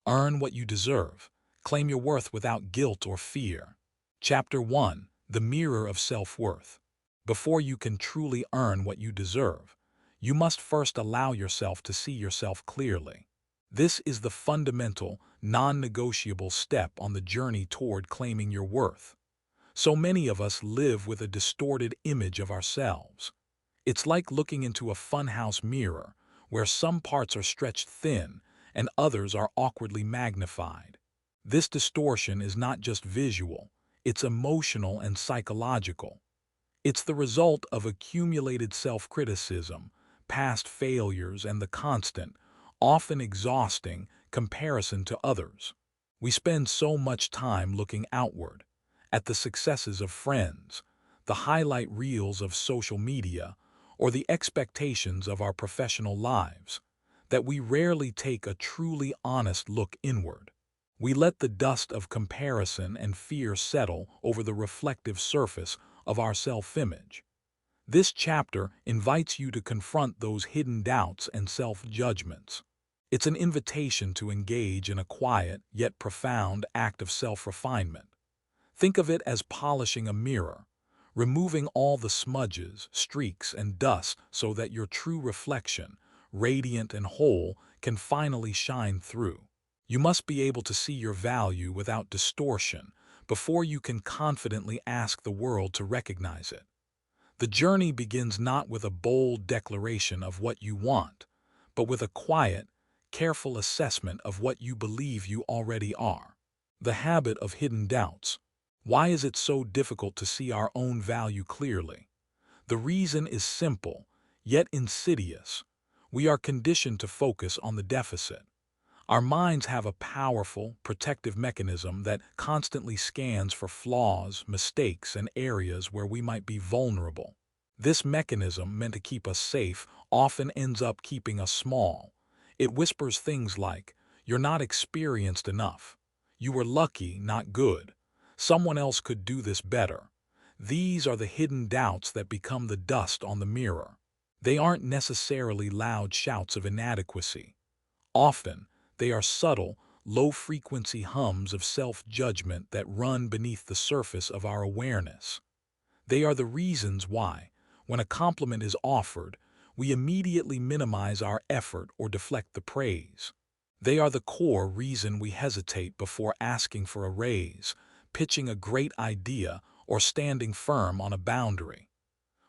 Earn what you deserve. Claim your worth without guilt or fear. Chapter 1. The Mirror of Self-Worth. Before you can truly earn what you deserve, you must first allow yourself to see yourself clearly. This is the fundamental, non-negotiable step on the journey toward claiming your worth. So many of us live with a distorted image of ourselves. It's like looking into a funhouse mirror, where some parts are stretched thin and others are awkwardly magnified. This distortion is not just visual, it's emotional and psychological. It's the result of accumulated self-criticism, past failures, and the constant, often exhausting, comparison to others. We spend so much time looking outward, at the successes of friends, the highlight reels of social media, or the expectations of our professional lives, that we rarely take a truly honest look inward. We let the dust of comparison and fear settle over the reflective surface of our self-image. This chapter invites you to confront those hidden doubts and self-judgments. It's an invitation to engage in a quiet yet profound act of self-refinement. Think of it as polishing a mirror, removing all the smudges, streaks, and dust so that your true reflection, radiant and whole, can finally shine through. You must be able to see your value without distortion before you can confidently ask the world to recognize it. The journey begins not with a bold declaration of what you want, but with a quiet, careful assessment of what you believe you already are. The habit of hidden doubts. Why is it so difficult to see our own value clearly? The reason is simple, yet insidious. We are conditioned to focus on the deficit. Our minds have a powerful, protective mechanism that constantly scans for flaws, mistakes, and areas where we might be vulnerable. This mechanism, meant to keep us safe, often ends up keeping us small. It whispers things like, "You're not experienced enough. You were lucky, not good. Someone else could do this better." These are the hidden doubts that become the dust on the mirror. They aren't necessarily loud shouts of inadequacy. Often, they are subtle, low-frequency hums of self-judgment that run beneath the surface of our awareness. They are the reasons why, when a compliment is offered, we immediately minimize our effort or deflect the praise. They are the core reason we hesitate before asking for a raise, pitching a great idea, or standing firm on a boundary.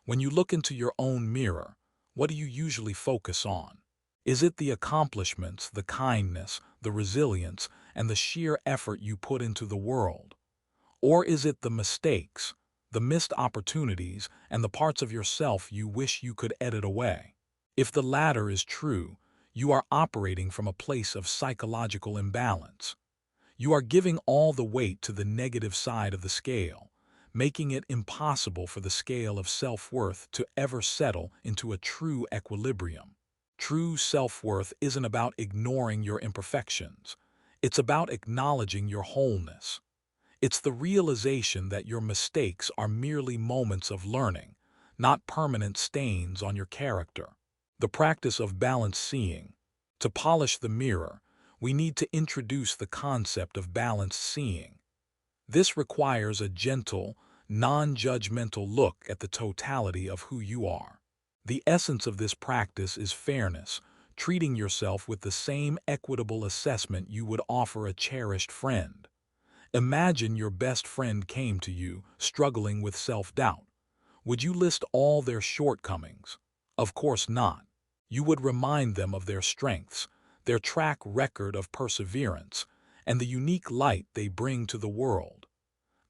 When you look into your own mirror, what do you usually focus on? Is it the accomplishments, the kindness, the resilience, and the sheer effort you put into the world? Or is it the mistakes, the missed opportunities, and the parts of yourself you wish you could edit away? If the latter is true, you are operating from a place of psychological imbalance. You are giving all the weight to the negative side of the scale, making it impossible for the scale of self-worth to ever settle into a true equilibrium. True self-worth isn't about ignoring your imperfections. It's about acknowledging your wholeness. It's the realization that your mistakes are merely moments of learning, not permanent stains on your character. The practice of balanced seeing. To polish the mirror, we need to introduce the concept of balanced seeing. This requires a gentle, non-judgmental look at the totality of who you are. The essence of this practice is fairness, treating yourself with the same equitable assessment you would offer a cherished friend. Imagine your best friend came to you, struggling with self-doubt. Would you list all their shortcomings? Of course not. You would remind them of their strengths, their track record of perseverance, and the unique light they bring to the world.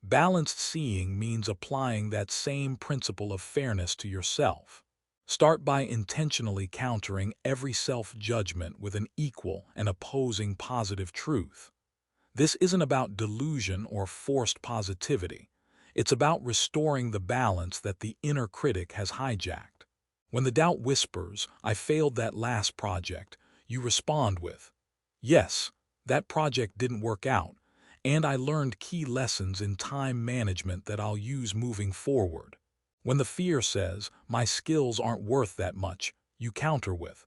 Balanced seeing means applying that same principle of fairness to yourself. Start by intentionally countering every self-judgment with an equal and opposing positive truth. This isn't about delusion or forced positivity. It's about restoring the balance that the inner critic has hijacked. When the doubt whispers, "I failed that last project," you respond with, "Yes, that project didn't work out, and I learned key lessons in time management that I'll use moving forward." When the fear says, "My skills aren't worth that much," you counter with,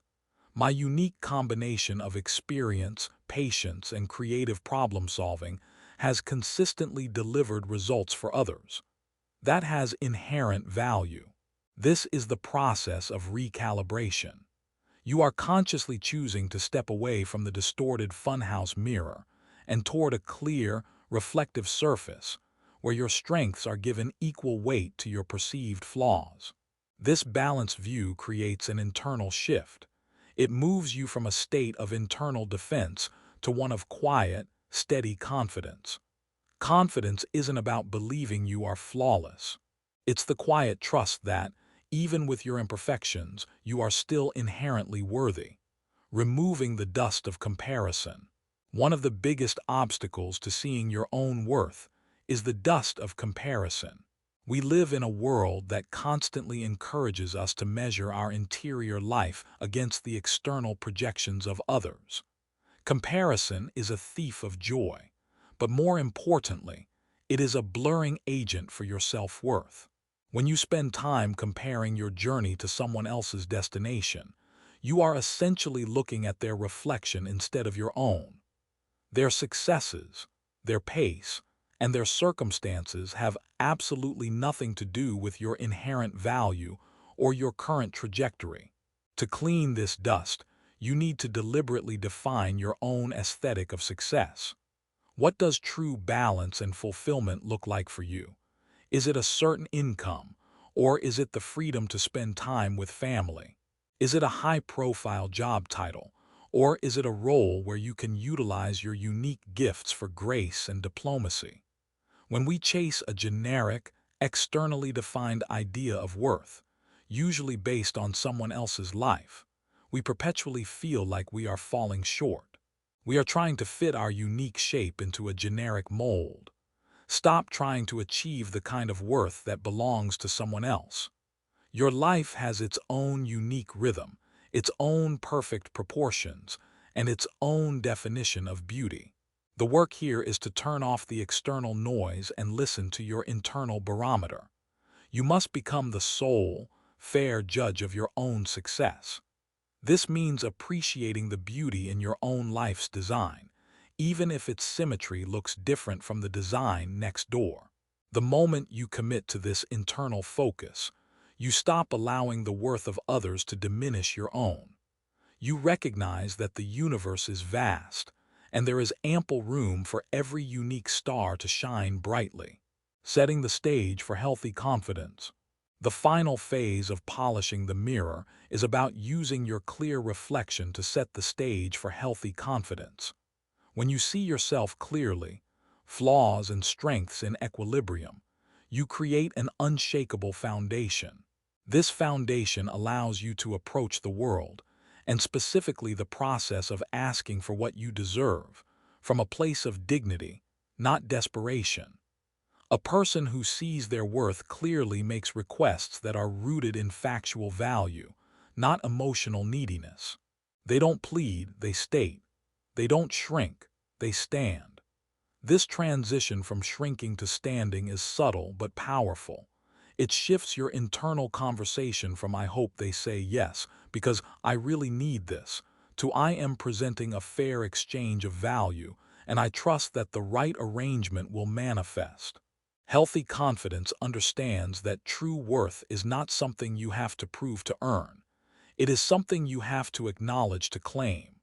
My unique combination of experience, patience, and creative problem-solving has consistently delivered results for others. That has inherent value. This is the process of recalibration. You are consciously choosing to step away from the distorted funhouse mirror and toward a clear, reflective surface where your strengths are given equal weight to your perceived flaws. This balanced view creates an internal shift. It moves you from a state of internal defense to one of quiet, steady confidence. Confidence isn't about believing you are flawless. It's the quiet trust that, even with your imperfections, you are still inherently worthy. Removing the dust of comparison. One of the biggest obstacles to seeing your own worth is the dust of comparison. We live in a world that constantly encourages us to measure our interior life against the external projections of others. Comparison is a thief of joy, but more importantly, it is a blurring agent for your self-worth. When you spend time comparing your journey to someone else's destination, you are essentially looking at their reflection instead of your own. Their successes, their pace, and their circumstances have absolutely nothing to do with your inherent value or your current trajectory. To clean this dust, you need to deliberately define your own aesthetic of success. What does true balance and fulfillment look like for you? Is it a certain income, or is it the freedom to spend time with family? Is it a high-profile job title, or is it a role where you can utilize your unique gifts for grace and diplomacy? When we chase a generic, externally defined idea of worth, usually based on someone else's life, we perpetually feel like we are falling short. We are trying to fit our unique shape into a generic mold. Stop trying to achieve the kind of worth that belongs to someone else. Your life has its own unique rhythm, its own perfect proportions, and its own definition of beauty. The work here is to turn off the external noise and listen to your internal barometer. You must become the sole, fair judge of your own success. This means appreciating the beauty in your own life's design, even if its symmetry looks different from the design next door. The moment you commit to this internal focus, you stop allowing the worth of others to diminish your own. You recognize that the universe is vast, and there is ample room for every unique star to shine brightly, setting the stage for healthy confidence. The final phase of polishing the mirror is about using your clear reflection to set the stage for healthy confidence. When you see yourself clearly, flaws and strengths in equilibrium, you create an unshakable foundation. This foundation allows you to approach the world, and specifically the process of asking for what you deserve, from a place of dignity, not desperation. A person who sees their worth clearly makes requests that are rooted in factual value, not emotional neediness. They don't plead, they state. They don't shrink, they stand. This transition from shrinking to standing is subtle but powerful. It shifts your internal conversation from "I hope they say yes, because I really need this," to "I am presenting a fair exchange of value, and I trust that the right arrangement will manifest." Healthy confidence understands that true worth is not something you have to prove to earn. It is something you have to acknowledge to claim.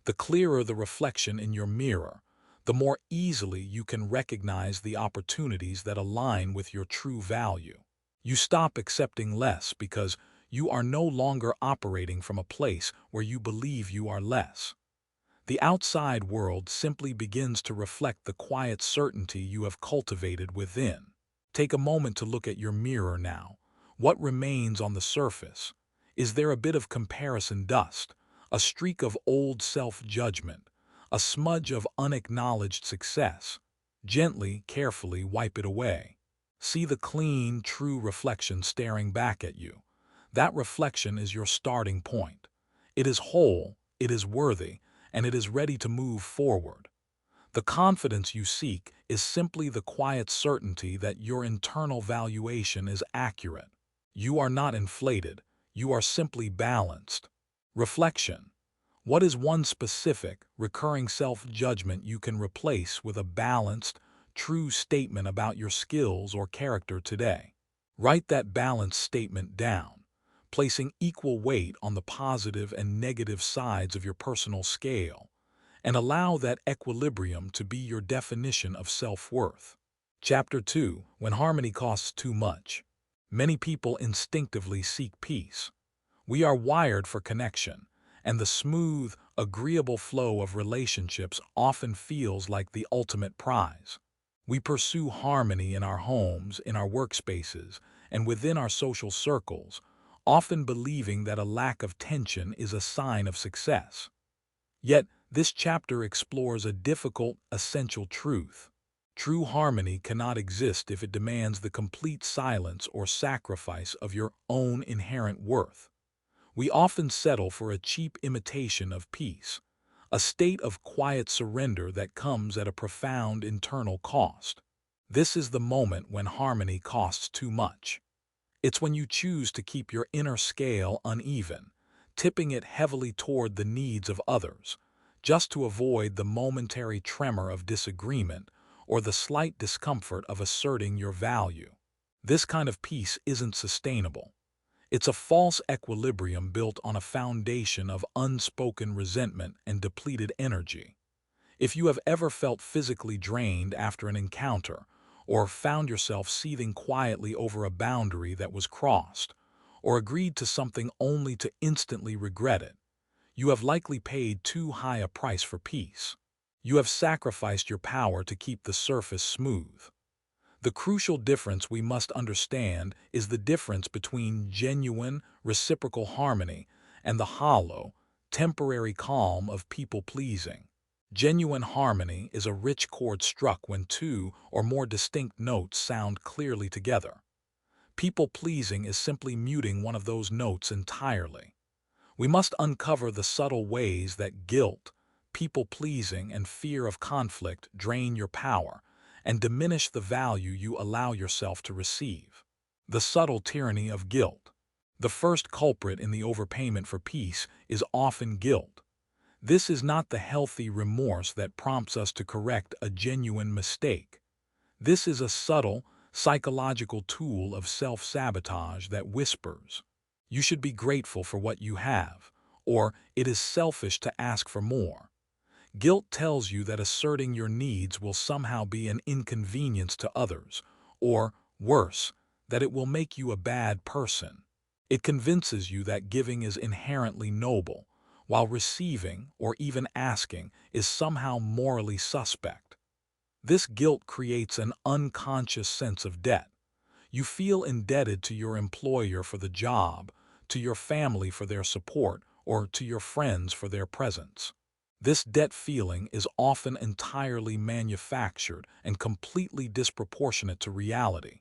The clearer the reflection in your mirror, the more easily you can recognize the opportunities that align with your true value. You stop accepting less because you are no longer operating from a place where you believe you are less. The outside world simply begins to reflect the quiet certainty you have cultivated within. Take a moment to look at your mirror now. What remains on the surface? Is there a bit of comparison dust, a streak of old self-judgment, a smudge of unacknowledged success? Gently, carefully wipe it away. See the clean, true reflection staring back at you. That reflection is your starting point. It is whole, it is worthy, and it is ready to move forward. The confidence you seek is simply the quiet certainty that your internal valuation is accurate. You are not inflated, you are simply balanced. Reflection. What is one specific, recurring self-judgment you can replace with a balanced, true statement about your skills or character today? Write that balanced statement down, placing equal weight on the positive and negative sides of your personal scale, and allow that equilibrium to be your definition of self-worth. Chapter 2. When harmony costs too much. Many people instinctively seek peace. We are wired for connection, and the smooth, agreeable flow of relationships often feels like the ultimate prize. We pursue harmony in our homes, in our workspaces, and within our social circles, often believing that a lack of tension is a sign of success. Yet, this chapter explores a difficult, essential truth. True harmony cannot exist if it demands the complete silence or sacrifice of your own inherent worth. We often settle for a cheap imitation of peace, a state of quiet surrender that comes at a profound internal cost. This is the moment when harmony costs too much. It's when you choose to keep your inner scale uneven, tipping it heavily toward the needs of others, just to avoid the momentary tremor of disagreement or the slight discomfort of asserting your value. This kind of peace isn't sustainable. It's a false equilibrium built on a foundation of unspoken resentment and depleted energy. If you have ever felt physically drained after an encounter, or found yourself seething quietly over a boundary that was crossed, or agreed to something only to instantly regret it, you have likely paid too high a price for peace. You have sacrificed your power to keep the surface smooth. The crucial difference we must understand is the difference between genuine, reciprocal harmony and the hollow, temporary calm of people-pleasing. Genuine harmony is a rich chord struck when two or more distinct notes sound clearly together. People-pleasing is simply muting one of those notes entirely. We must uncover the subtle ways that guilt, people-pleasing, and fear of conflict drain your power and diminish the value you allow yourself to receive. The subtle tyranny of guilt. The first culprit in the overpayment for peace is often guilt. This is not the healthy remorse that prompts us to correct a genuine mistake. This is a subtle, psychological tool of self-sabotage that whispers, "You should be grateful for what you have," or "It is selfish to ask for more." Guilt tells you that asserting your needs will somehow be an inconvenience to others, or, worse, that it will make you a bad person. It convinces you that giving is inherently noble, while receiving, or even asking, is somehow morally suspect. This guilt creates an unconscious sense of debt. You feel indebted to your employer for the job, to your family for their support, or to your friends for their presence. This debt feeling is often entirely manufactured and completely disproportionate to reality.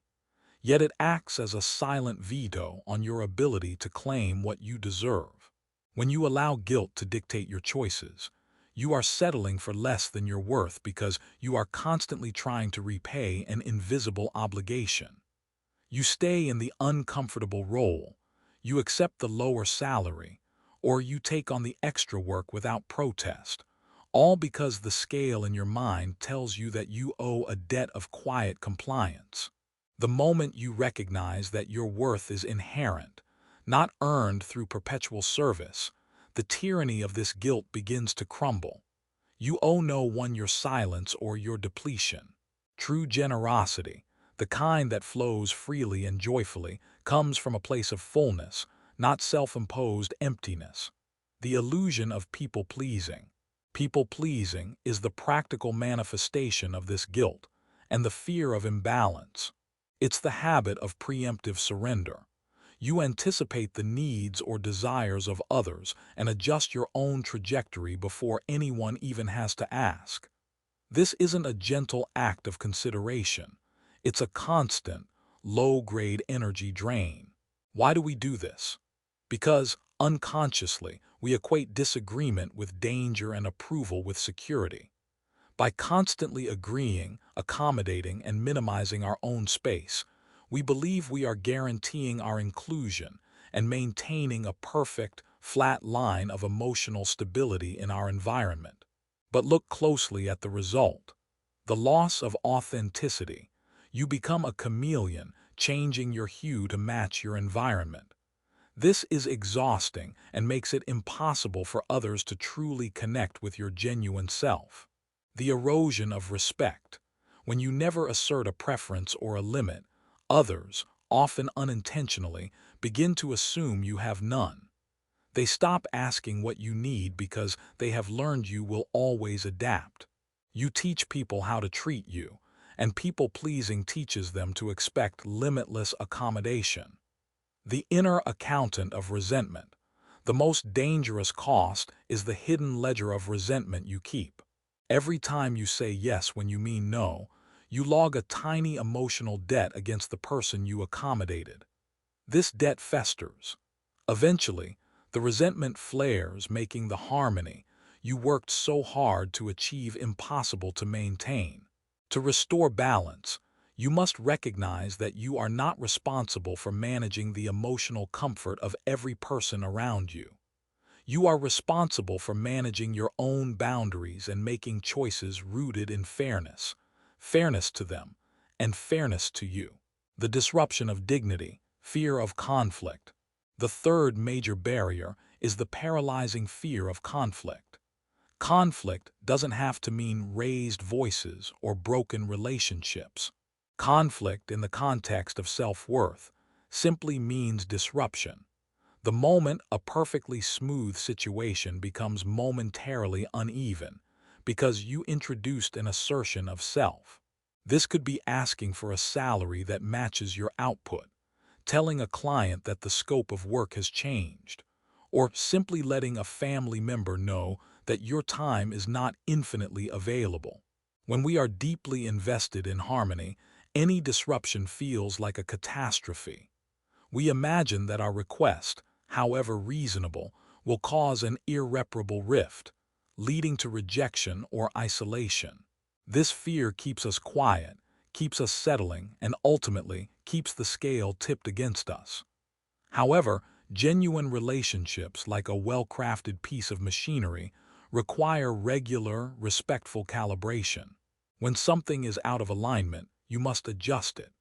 Yet it acts as a silent veto on your ability to claim what you deserve. When you allow guilt to dictate your choices, you are settling for less than your worth because you are constantly trying to repay an invisible obligation. You stay in the uncomfortable role, you accept the lower salary, or you take on the extra work without protest, all because the scale in your mind tells you that you owe a debt of quiet compliance. The moment you recognize that your worth is inherent, not earned through perpetual service, the tyranny of this guilt begins to crumble. You owe no one your silence or your depletion. True generosity, the kind that flows freely and joyfully, comes from a place of fullness, not self-imposed emptiness. The illusion of people-pleasing. People-pleasing is the practical manifestation of this guilt and the fear of imbalance. It's the habit of preemptive surrender. You anticipate the needs or desires of others and adjust your own trajectory before anyone even has to ask. This isn't a gentle act of consideration. It's a constant, low-grade energy drain. Why do we do this? Because, unconsciously, we equate disagreement with danger and approval with security. By constantly agreeing, accommodating, and minimizing our own space, we believe we are guaranteeing our inclusion and maintaining a perfect, flat line of emotional stability in our environment. But look closely at the result. The loss of authenticity. You become a chameleon, changing your hue to match your environment. This is exhausting and makes it impossible for others to truly connect with your genuine self. The erosion of respect. When you never assert a preference or a limit, others, often unintentionally, begin to assume you have none. They stop asking what you need because they have learned you will always adapt. You teach people how to treat you, and people-pleasing teaches them to expect limitless accommodation. The inner accountant of resentment. The most dangerous cost is the hidden ledger of resentment you keep. Every time you say yes when you mean no, you log a tiny emotional debt against the person you accommodated. This debt festers. Eventually, the resentment flares, making the harmony you worked so hard to achieve impossible to maintain. To restore balance, you must recognize that you are not responsible for managing the emotional comfort of every person around you. You are responsible for managing your own boundaries and making choices rooted in fairness. Fairness to them, and fairness to you. The disruption of dignity, fear of conflict. The third major barrier is the paralyzing fear of conflict. Conflict doesn't have to mean raised voices or broken relationships. Conflict in the context of self-worth simply means disruption. The moment a perfectly smooth situation becomes momentarily uneven because you introduced an assertion of self. This could be asking for a salary that matches your output, telling a client that the scope of work has changed, or simply letting a family member know that your time is not infinitely available. When we are deeply invested in harmony, any disruption feels like a catastrophe. We imagine that our request, however reasonable, will cause an irreparable rift, leading to rejection or isolation. This fear keeps us quiet, keeps us settling, and ultimately keeps the scale tipped against us. However, genuine relationships, like a well-crafted piece of machinery, require regular, respectful calibration. When something is out of alignment, you must adjust it.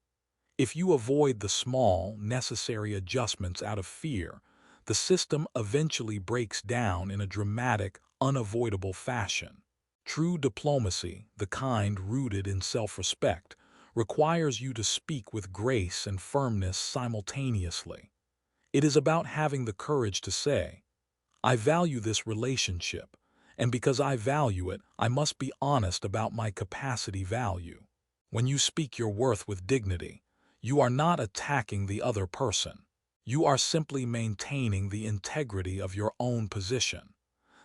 If you avoid the small, necessary adjustments out of fear, the system eventually breaks down in a dramatic, unavoidable fashion. True diplomacy, the kind rooted in self-respect, requires you to speak with grace and firmness simultaneously. It is about having the courage to say, I value this relationship, and because I value it, I must be honest about my capacity value. When you speak your worth with dignity, you are not attacking the other person. You are simply maintaining the integrity of your own position.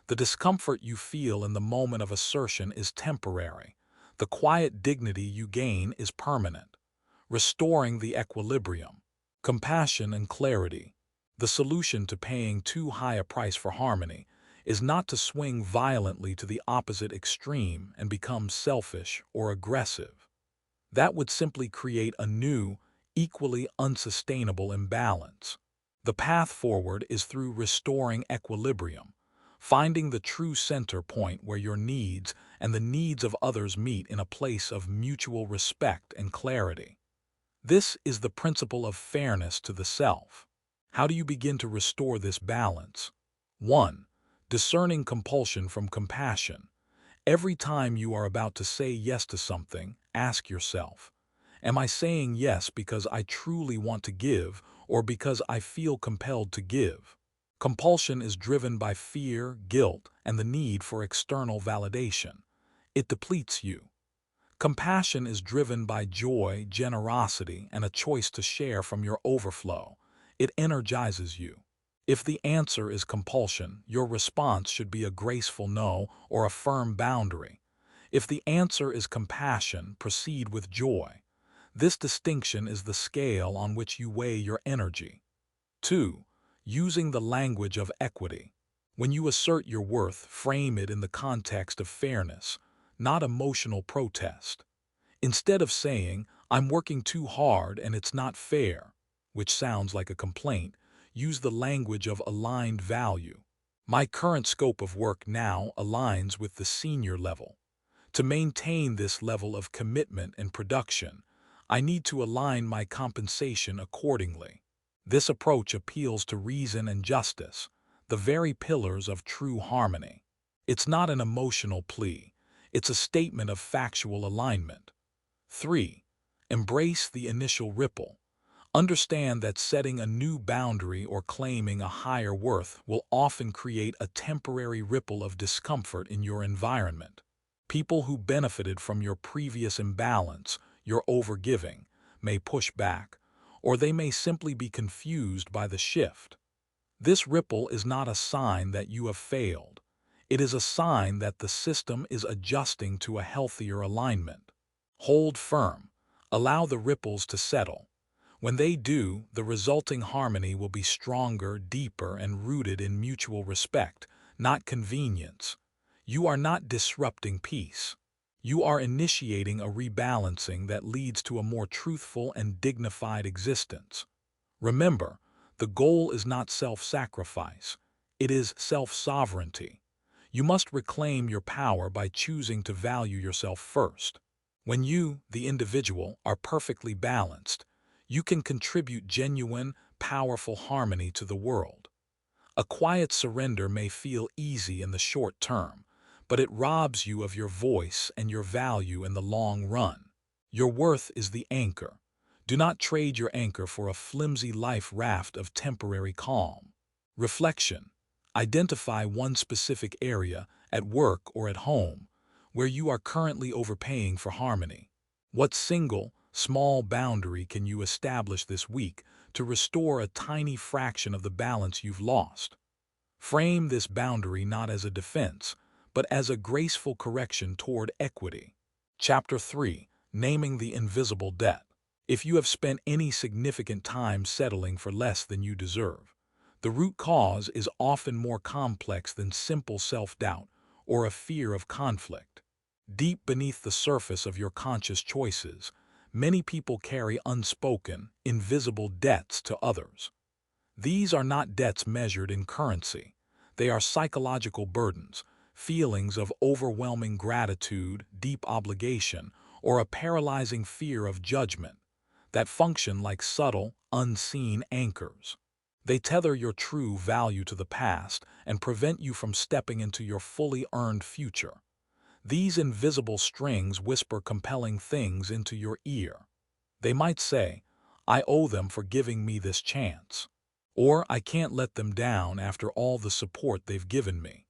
The discomfort you feel in the moment of assertion is temporary. The quiet dignity you gain is permanent. Restoring the equilibrium. Compassion and clarity. The solution to paying too high a price for harmony is not to swing violently to the opposite extreme and become selfish or aggressive. That would simply create a new, equally unsustainable imbalance. The path forward is through restoring equilibrium, finding the true center point where your needs and the needs of others meet in a place of mutual respect and clarity. This is the principle of fairness to the self. How do you begin to restore this balance? 1. Discerning compulsion from compassion. Every time you are about to say yes to something, ask yourself, am I saying yes because I truly want to give or because I feel compelled to give? Compulsion is driven by fear, guilt, and the need for external validation. It depletes you. Compassion is driven by joy, generosity, and a choice to share from your overflow. It energizes you. If the answer is compulsion, your response should be a graceful no or a firm boundary. If the answer is compassion, proceed with joy. This distinction is the scale on which you weigh your energy. 2. Using the language of equity. When you assert your worth, frame it in the context of fairness, not emotional protest. Instead of saying, I'm working too hard and it's not fair, which sounds like a complaint, use the language of aligned value. My current scope of work now aligns with the senior level. To maintain this level of commitment and production, I need to align my compensation accordingly. This approach appeals to reason and justice, the very pillars of true harmony. It's not an emotional plea, it's a statement of factual alignment. 3. Embrace the initial ripple. Understand that setting a new boundary or claiming a higher worth will often create a temporary ripple of discomfort in your environment. People who benefited from your previous imbalance, your overgiving, may push back, or they may simply be confused by the shift. This ripple is not a sign that you have failed. It is a sign that the system is adjusting to a healthier alignment. Hold firm. Allow the ripples to settle. When they do, the resulting harmony will be stronger, deeper, and rooted in mutual respect, not convenience. You are not disrupting peace. You are initiating a rebalancing that leads to a more truthful and dignified existence. Remember, the goal is not self-sacrifice. It is self-sovereignty. You must reclaim your power by choosing to value yourself first. When you, the individual, are perfectly balanced, you can contribute genuine, powerful harmony to the world. A quiet surrender may feel easy in the short term, but it robs you of your voice and your value in the long run. Your worth is the anchor. Do not trade your anchor for a flimsy life raft of temporary calm. Reflection. Identify one specific area, at work or at home, where you are currently overpaying for harmony. What single, small boundary can you establish this week to restore a tiny fraction of the balance you've lost? Frame this boundary not as a defense, but as a graceful correction toward equity. Chapter 3. Naming the invisible debt. If you have spent any significant time settling for less than you deserve, the root cause is often more complex than simple self-doubt or a fear of conflict. Deep beneath the surface of your conscious choices, many people carry unspoken, invisible debts to others. These are not debts measured in currency. They are psychological burdens, feelings of overwhelming gratitude, deep obligation, or a paralyzing fear of judgment that function like subtle, unseen anchors. They tether your true value to the past and prevent you from stepping into your fully earned future. These invisible strings whisper compelling things into your ear. They might say, "I owe them for giving me this chance," or "I can't let them down after all the support they've given me."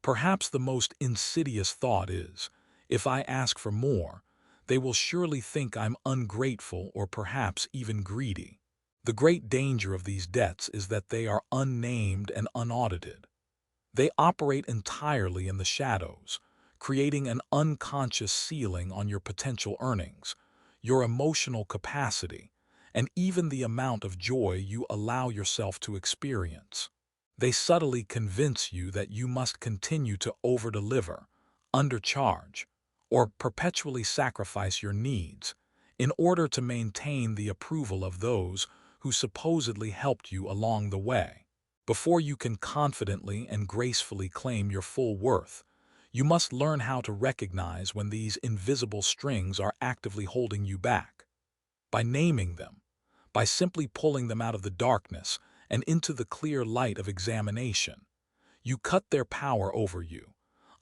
Perhaps the most insidious thought is, if I ask for more, they will surely think I'm ungrateful or perhaps even greedy. The great danger of these debts is that they are unnamed and unaudited. They operate entirely in the shadows, creating an unconscious ceiling on your potential earnings, your emotional capacity, and even the amount of joy you allow yourself to experience. They subtly convince you that you must continue to overdeliver, undercharge, or perpetually sacrifice your needs in order to maintain the approval of those who supposedly helped you along the way. Before you can confidently and gracefully claim your full worth, you must learn how to recognize when these invisible strings are actively holding you back. By naming them, by simply pulling them out of the darkness and into the clear light of examination, you cut their power over you,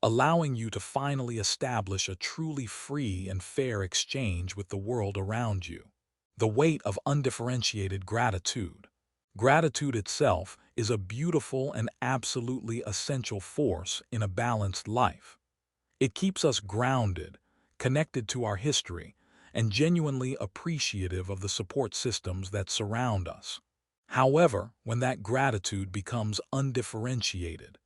allowing you to finally establish a truly free and fair exchange with the world around you. The weight of undifferentiated gratitude. Gratitude itself is a beautiful and absolutely essential force in a balanced life. It keeps us grounded, connected to our history, and genuinely appreciative of the support systems that surround us. However, when that gratitude becomes undifferentiated,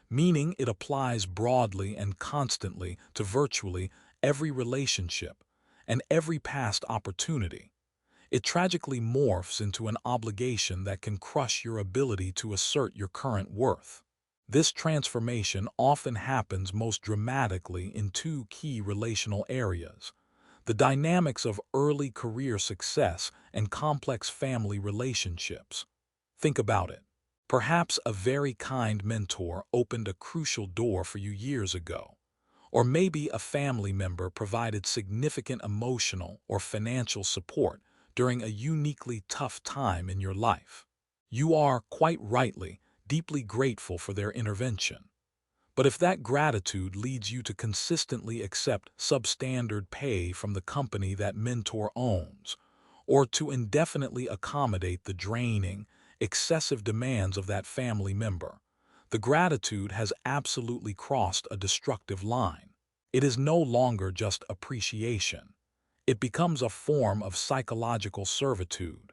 meaning it applies broadly and constantly to virtually every relationship and every past opportunity, it tragically morphs into an obligation that can crush your ability to assert your current worth. This transformation often happens most dramatically in two key relational areas: the dynamics of early career success and complex family relationships. Think about it. Perhaps a very kind mentor opened a crucial door for you years ago. Or maybe a family member provided significant emotional or financial support during a uniquely tough time in your life. You are, quite rightly, deeply grateful for their intervention. But if that gratitude leads you to consistently accept substandard pay from the company that mentor owns, or to indefinitely accommodate the draining, excessive demands of that family member, the gratitude has absolutely crossed a destructive line. It is no longer just appreciation. It becomes a form of psychological servitude.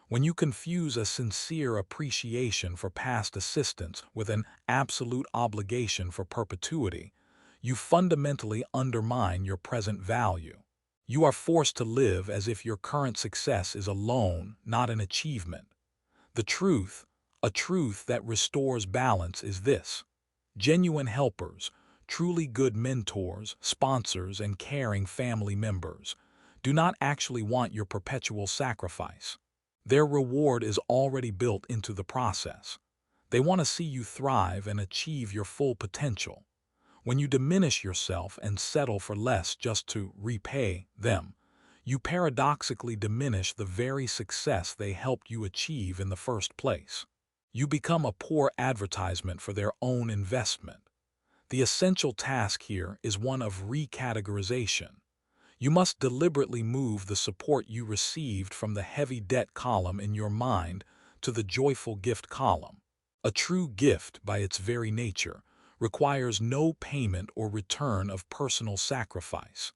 When you confuse a sincere appreciation for past assistance with an absolute obligation for perpetuity, you fundamentally undermine your present value. You are forced to live as if your current success is a loan, not an achievement. The truth, a truth that restores balance, is this: genuine helpers, truly good mentors, sponsors, and caring family members do not actually want your perpetual sacrifice. Their reward is already built into the process. They want to see you thrive and achieve your full potential. When you diminish yourself and settle for less just to repay them, you paradoxically diminish the very success they helped you achieve in the first place. You become a poor advertisement for their own investment. The essential task here is one of recategorization. You must deliberately move the support you received from the heavy debt column in your mind to the joyful gift column. A true gift, by its very nature, requires no payment or return of personal sacrifice.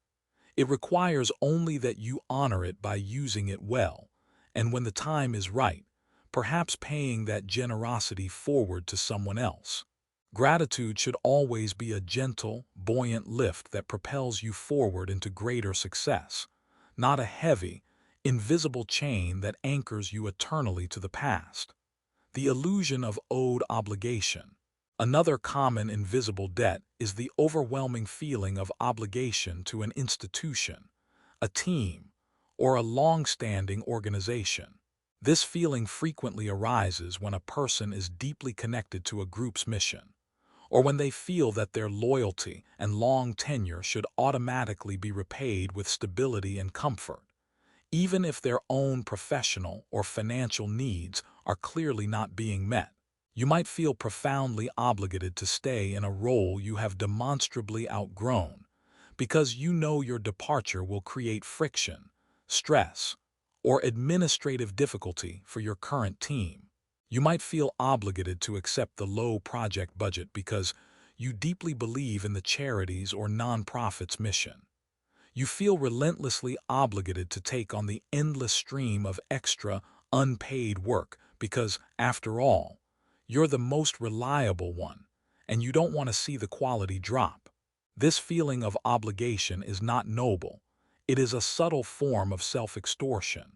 It requires only that you honor it by using it well, and when the time is right, perhaps paying that generosity forward to someone else. Gratitude should always be a gentle, buoyant lift that propels you forward into greater success, not a heavy, invisible chain that anchors you eternally to the past. The illusion of owed obligation. Another common invisible debt is the overwhelming feeling of obligation to an institution, a team, or a long-standing organization. This feeling frequently arises when a person is deeply connected to a group's mission, or when they feel that their loyalty and long tenure should automatically be repaid with stability and comfort, even if their own professional or financial needs are clearly not being met. You might feel profoundly obligated to stay in a role you have demonstrably outgrown, because you know your departure will create friction, stress, or administrative difficulty for your current team. You might feel obligated to accept the low project budget because you deeply believe in the charity's or nonprofit's mission. You feel relentlessly obligated to take on the endless stream of extra, unpaid work because, after all, you're the most reliable one, and you don't want to see the quality drop. This feeling of obligation is not noble. It is a subtle form of self-extortion.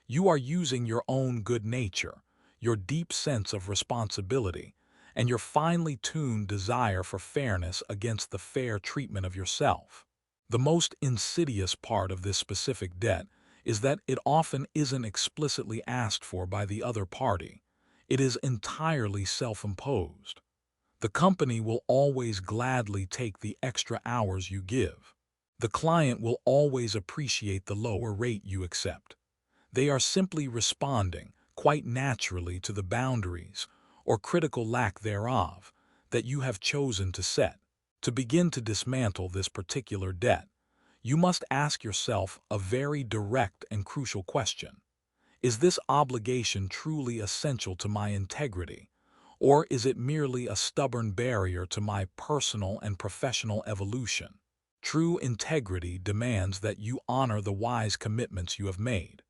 You are using your own good nature, your deep sense of responsibility, and your finely tuned desire for fairness against the fair treatment of yourself. The most insidious part of this specific debt is that it often isn't explicitly asked for by the other party. It is entirely self-imposed. The company will always gladly take the extra hours you give. The client will always appreciate the lower rate you accept. They are simply responding, quite naturally, to the boundaries, or critical lack thereof, that you have chosen to set. To begin to dismantle this particular debt, you must ask yourself a very direct and crucial question. Is this obligation truly essential to my integrity, or is it merely a stubborn barrier to my personal and professional evolution? True integrity demands that you honor the wise commitments you have made.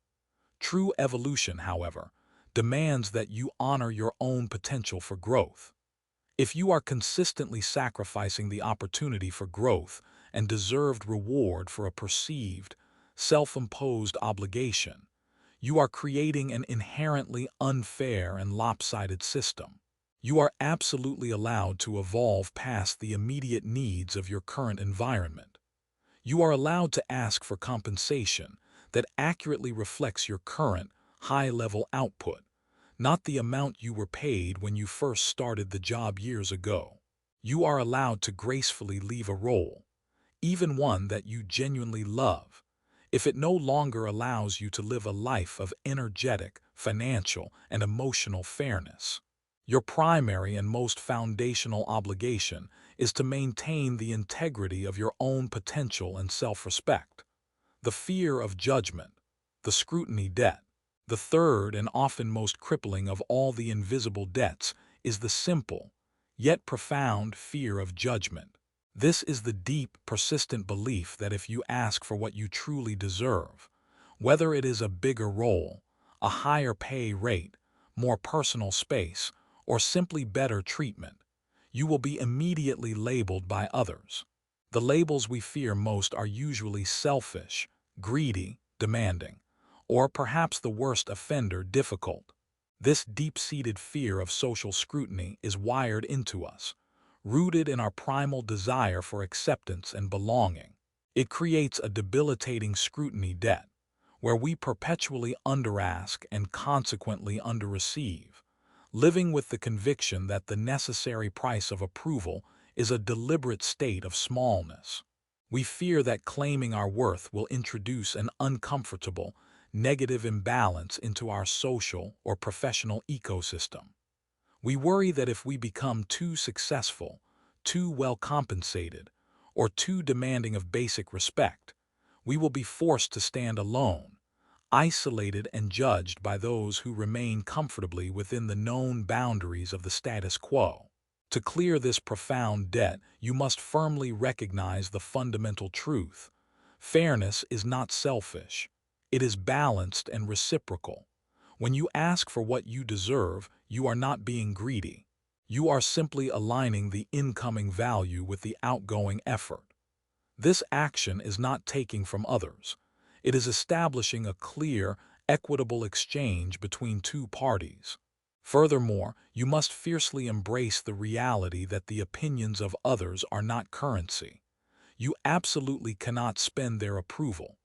True evolution, however, demands that you honor your own potential for growth. If you are consistently sacrificing the opportunity for growth and deserved reward for a perceived, self-imposed obligation, you are creating an inherently unfair and lopsided system. You are absolutely allowed to evolve past the immediate needs of your current environment. You are allowed to ask for compensation that accurately reflects your current, high-level output, not the amount you were paid when you first started the job years ago. You are allowed to gracefully leave a role, even one that you genuinely love, if it no longer allows you to live a life of energetic, financial, and emotional fairness. Your primary and most foundational obligation is to maintain the integrity of your own potential and self-respect. The fear of judgment, the scrutiny debt. The third and often most crippling of all the invisible debts is the simple, yet profound fear of judgment. This is the deep, persistent belief that if you ask for what you truly deserve, whether it is a bigger role, a higher pay rate, more personal space, or simply better treatment, you will be immediately labeled by others. The labels we fear most are usually selfish, greedy, demanding, or perhaps the worst offender, difficult. This deep-seated fear of social scrutiny is wired into us, rooted in our primal desire for acceptance and belonging. It creates a debilitating scrutiny debt, where we perpetually underask and consequently underreceive, living with the conviction that the necessary price of approval is a deliberate state of smallness. We fear that claiming our worth will introduce an uncomfortable, negative imbalance into our social or professional ecosystem. We worry that if we become too successful, too well compensated, or too demanding of basic respect, we will be forced to stand alone, isolated and judged by those who remain comfortably within the known boundaries of the status quo. To clear this profound debt, you must firmly recognize the fundamental truth. Fairness is not selfish. It is balanced and reciprocal. When you ask for what you deserve, you are not being greedy. You are simply aligning the incoming value with the outgoing effort. This action is not taking from others. It is establishing a clear, equitable exchange between two parties. Furthermore, you must fiercely embrace the reality that the opinions of others are not currency. You absolutely cannot spend their approval.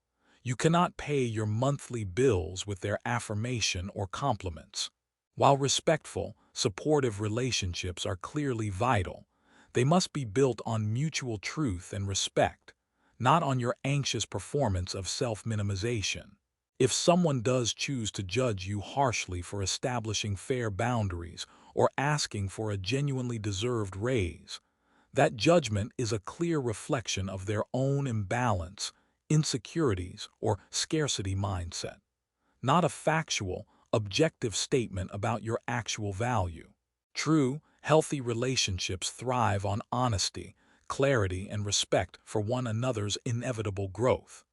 You cannot pay your monthly bills with their affirmation or compliments. While respectful, supportive relationships are clearly vital, they must be built on mutual truth and respect, not on your anxious performance of self-minimization. If someone does choose to judge you harshly for establishing fair boundaries or asking for a genuinely deserved raise, that judgment is a clear reflection of their own imbalance, insecurities, or scarcity mindset, not a factual, objective statement about your actual value. True, healthy relationships thrive on honesty, clarity, and respect for one another's inevitable growth.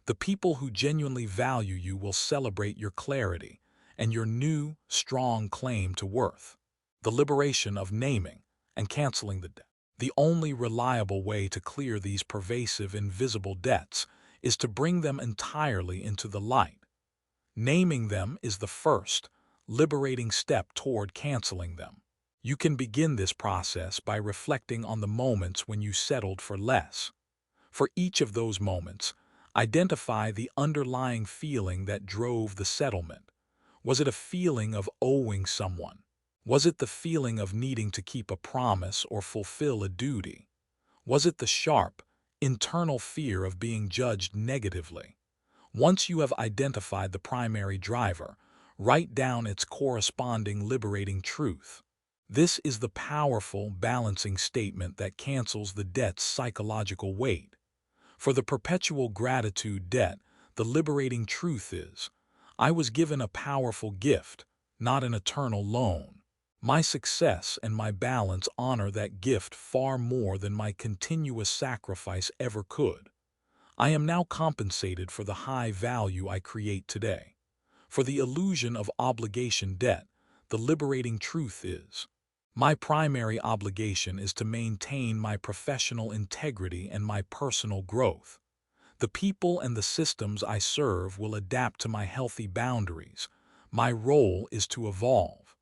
The people who genuinely value you will celebrate your clarity and your new, strong claim to worth. The liberation of naming and canceling the debt. The only reliable way to clear these pervasive, invisible debts is to bring them entirely into the light. Naming them is the first, liberating step toward canceling them. You can begin this process by reflecting on the moments when you settled for less. For each of those moments, identify the underlying feeling that drove the settlement. Was it a feeling of owing someone? Was it the feeling of needing to keep a promise or fulfill a duty? Was it the sharp, internal fear of being judged negatively? Once you have identified the primary driver, write down its corresponding liberating truth. This is the powerful, balancing statement that cancels the debt's psychological weight. For the perpetual gratitude debt, the liberating truth is, I was given a powerful gift, not an eternal loan. My success and my balance honor that gift far more than my continuous sacrifice ever could. I am now compensated for the high value I create today. For the illusion of obligation debt, the liberating truth is, my primary obligation is to maintain my professional integrity and my personal growth. The people and the systems I serve will adapt to my healthy boundaries. My role is to evolve.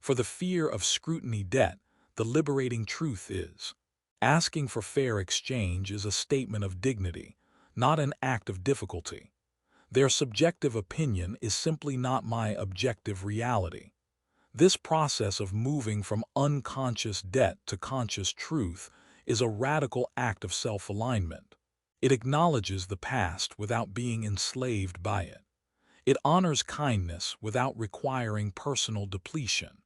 For the fear of scrutiny debt, the liberating truth is, asking for fair exchange is a statement of dignity, not an act of difficulty. Their subjective opinion is simply not my objective reality. This process of moving from unconscious debt to conscious truth is a radical act of self-alignment. It acknowledges the past without being enslaved by it. It honors kindness without requiring personal depletion.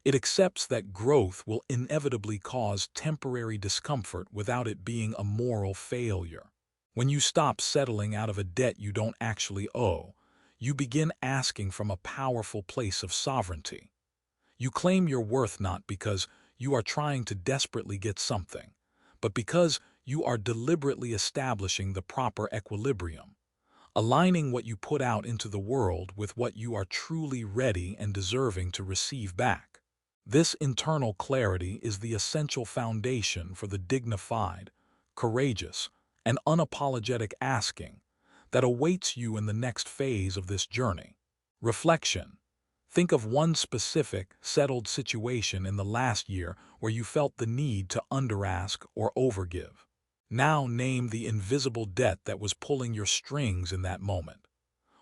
It accepts that growth will inevitably cause temporary discomfort without it being a moral failure. When you stop settling out of a debt you don't actually owe, you begin asking from a powerful place of sovereignty. You claim your worth not because you are trying to desperately get something, but because you are deliberately establishing the proper equilibrium, aligning what you put out into the world with what you are truly ready and deserving to receive back. This internal clarity is the essential foundation for the dignified, courageous, and unapologetic asking that awaits you in the next phase of this journey. Reflection. Think of one specific, settled situation in the last year where you felt the need to underask or overgive. Now name the invisible debt that was pulling your strings in that moment.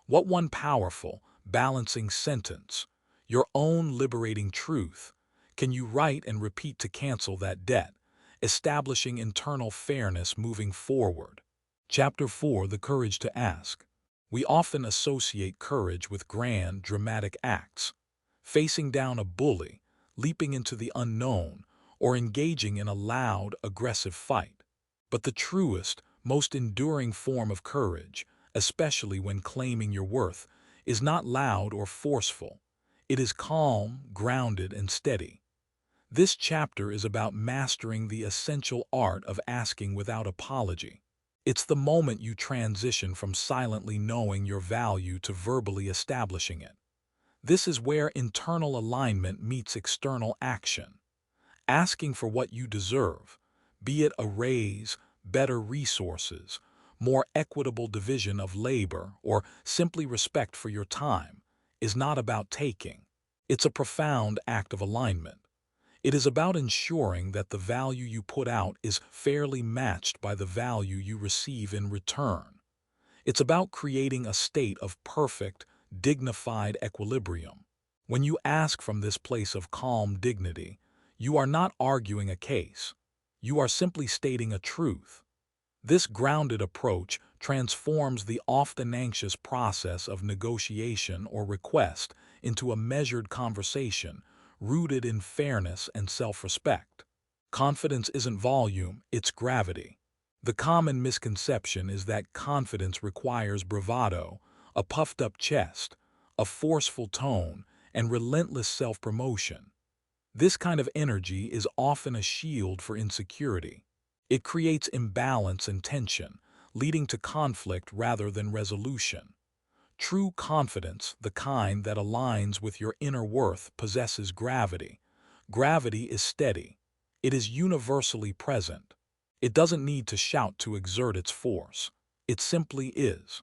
What one powerful, balancing sentence, your own liberating truth, can you write and repeat to cancel that debt, establishing internal fairness moving forward? Chapter 4: The Courage to Ask. We often associate courage with grand, dramatic acts, facing down a bully, leaping into the unknown, or engaging in a loud, aggressive fight. But the truest, most enduring form of courage, especially when claiming your worth, is not loud or forceful. It is calm, grounded, and steady. This chapter is about mastering the essential art of asking without apology. It's the moment you transition from silently knowing your value to verbally establishing it. This is where internal alignment meets external action. Asking for what you deserve, be it a raise, better resources, more equitable division of labor, or simply respect for your time, is not about taking. It's a profound act of alignment. It is about ensuring that the value you put out is fairly matched by the value you receive in return. It's about creating a state of perfect, dignified equilibrium. When you ask from this place of calm dignity, you are not arguing a case. You are simply stating a truth. This grounded approach transforms the often anxious process of negotiation or request into a measured conversation rooted in fairness and self-respect. Confidence isn't volume, it's gravity. The common misconception is that confidence requires bravado, a puffed-up chest, a forceful tone, and relentless self-promotion. This kind of energy is often a shield for insecurity. It creates imbalance and tension, leading to conflict rather than resolution. True confidence, the kind that aligns with your inner worth, possesses gravity. Gravity is steady. It is universally present. It doesn't need to shout to exert its force. It simply is.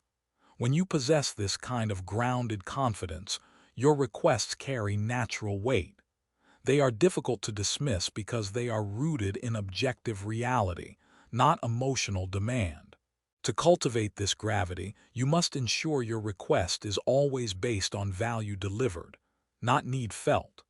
When you possess this kind of grounded confidence, your requests carry natural weight. They are difficult to dismiss because they are rooted in objective reality, not emotional demand. To cultivate this gravity, you must ensure your request is always based on value delivered, not need felt.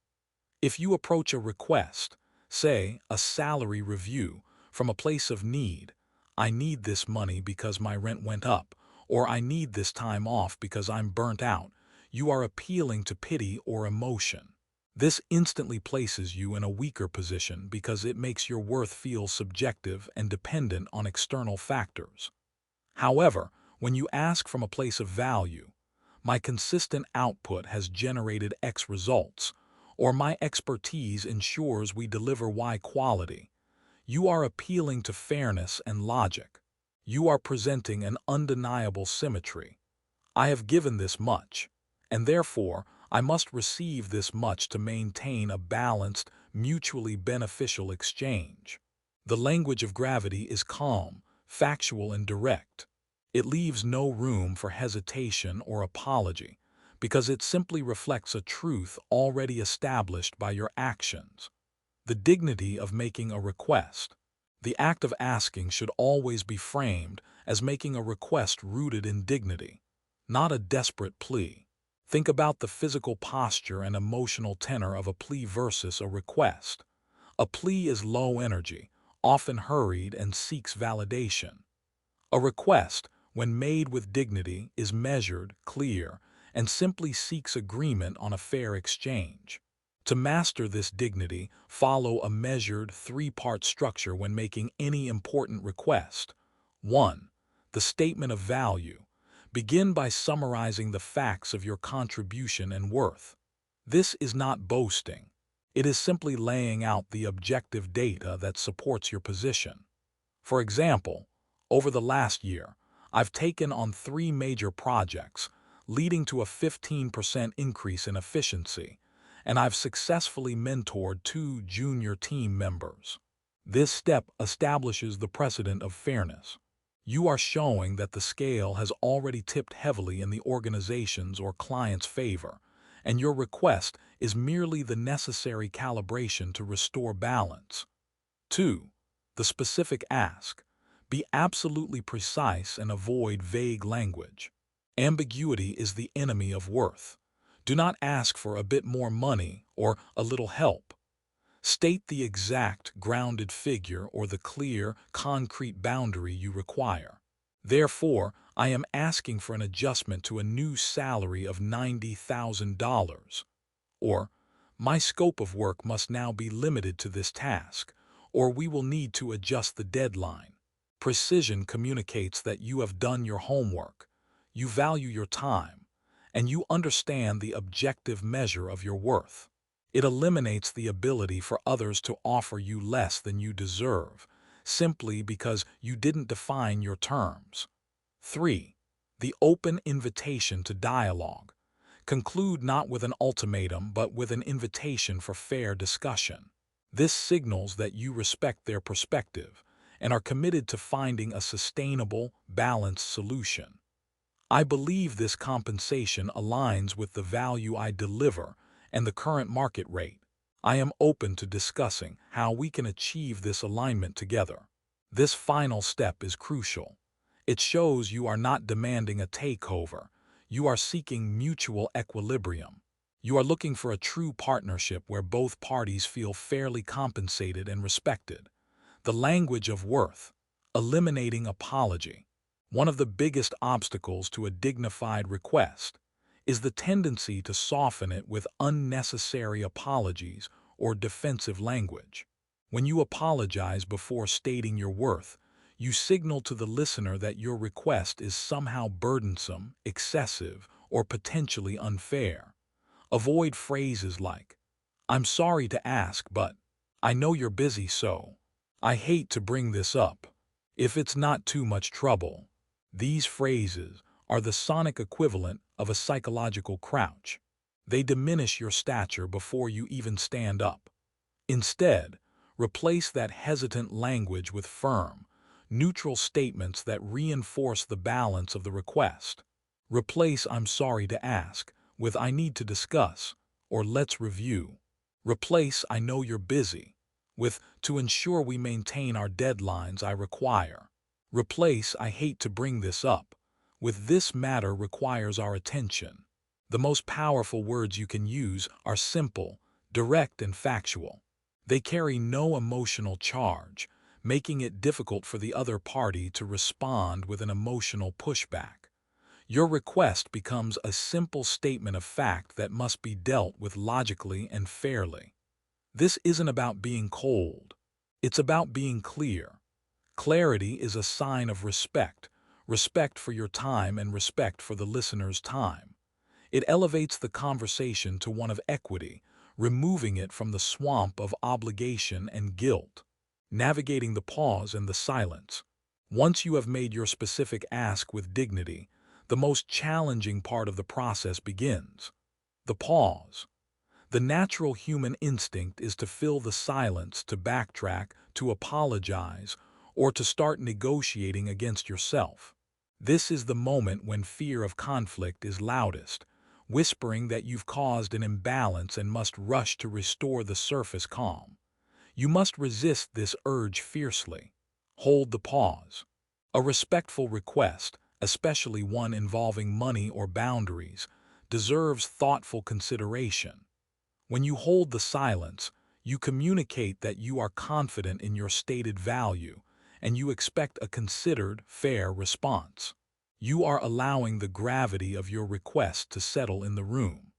If you approach a request, say a salary review, from a place of need, I need this money because my rent went up, or I need this time off because I'm burnt out, you are appealing to pity or emotion. This instantly places you in a weaker position because it makes your worth feel subjective and dependent on external factors. However, when you ask from a place of value, my consistent output has generated X results, or my expertise ensures we deliver Y quality, you are appealing to fairness and logic. You are presenting an undeniable symmetry. I have given this much, and therefore I must receive this much to maintain a balanced, mutually beneficial exchange. The language of gravity is calm, factual, and direct. It leaves no room for hesitation or apology, because it simply reflects a truth already established by your actions. The dignity of making a request. The act of asking should always be framed as making a request rooted in dignity, not a desperate plea. Think about the physical posture and emotional tenor of a plea versus a request. A plea is low energy, often hurried, and seeks validation. A request, when made with dignity, is measured, clear, and simply seeks agreement on a fair exchange. To master this dignity, follow a measured three-part structure when making any important request. 1. The statement of value. Begin by summarizing the facts of your contribution and worth. This is not boasting. It is simply laying out the objective data that supports your position. For example, over the last year, I've taken on 3 major projects, leading to a 15% increase in efficiency, and I've successfully mentored 2 junior team members. This step establishes the precedent of fairness. You are showing that the scale has already tipped heavily in the organization's or client's favor, and your request is merely the necessary calibration to restore balance. 2. The specific ask. Be absolutely precise and avoid vague language. Ambiguity is the enemy of worth. Do not ask for a bit more money or a little help. State the exact, grounded figure or the clear, concrete boundary you require. Therefore, I am asking for an adjustment to a new salary of $90,000. Or, my scope of work must now be limited to this task, or we will need to adjust the deadline. Precision communicates that you have done your homework, you value your time, and you understand the objective measure of your worth. It eliminates the ability for others to offer you less than you deserve, simply because you didn't define your terms. 3. The open invitation to dialogue. Conclude not with an ultimatum but with an invitation for fair discussion. This signals that you respect their perspective and are committed to finding a sustainable, balanced solution. I believe this compensation aligns with the value I deliver and the current market rate. I am open to discussing how we can achieve this alignment together. This final step is crucial. It shows you are not demanding a takeover. You are seeking mutual equilibrium. You are looking for a true partnership where both parties feel fairly compensated and respected. The language of worth. Eliminating apology. One of the biggest obstacles to a dignified request is the tendency to soften it with unnecessary apologies or defensive language. When you apologize before stating your worth, you signal to the listener that your request is somehow burdensome, excessive, or potentially unfair. Avoid phrases like, "I'm sorry to ask, but I know you're busy, so I hate to bring this up. If it's not too much trouble." These phrases are the sonic equivalent of a psychological crouch. They diminish your stature before you even stand up. Instead, replace that hesitant language with firm, neutral statements that reinforce the balance of the request. Replace "I'm sorry to ask" with "I need to discuss" or "let's review." Replace "I know you're busy" with "to ensure we maintain our deadlines I require." Replace "I hate to bring this up" with "this matter requires our attention." The most powerful words you can use are simple, direct, and factual. They carry no emotional charge, making it difficult for the other party to respond with an emotional pushback. Your request becomes a simple statement of fact that must be dealt with logically and fairly. This isn't about being cold. It's about being clear. Clarity is a sign of respect, respect for your time and respect for the listener's time. It elevates the conversation to one of equity, removing it from the swamp of obligation and guilt. Navigating the pause and the silence. Once you have made your specific ask with dignity, the most challenging part of the process begins. The pause. The natural human instinct is to fill the silence, to backtrack, to apologize, or to start negotiating against yourself. This is the moment when fear of conflict is loudest, whispering that you've caused an imbalance and must rush to restore the surface calm. You must resist this urge fiercely. Hold the pause. A respectful request, especially one involving money or boundaries, deserves thoughtful consideration. When you hold the silence, you communicate that you are confident in your stated value and you expect a considered, fair response. You are allowing the gravity of your request to settle in the room.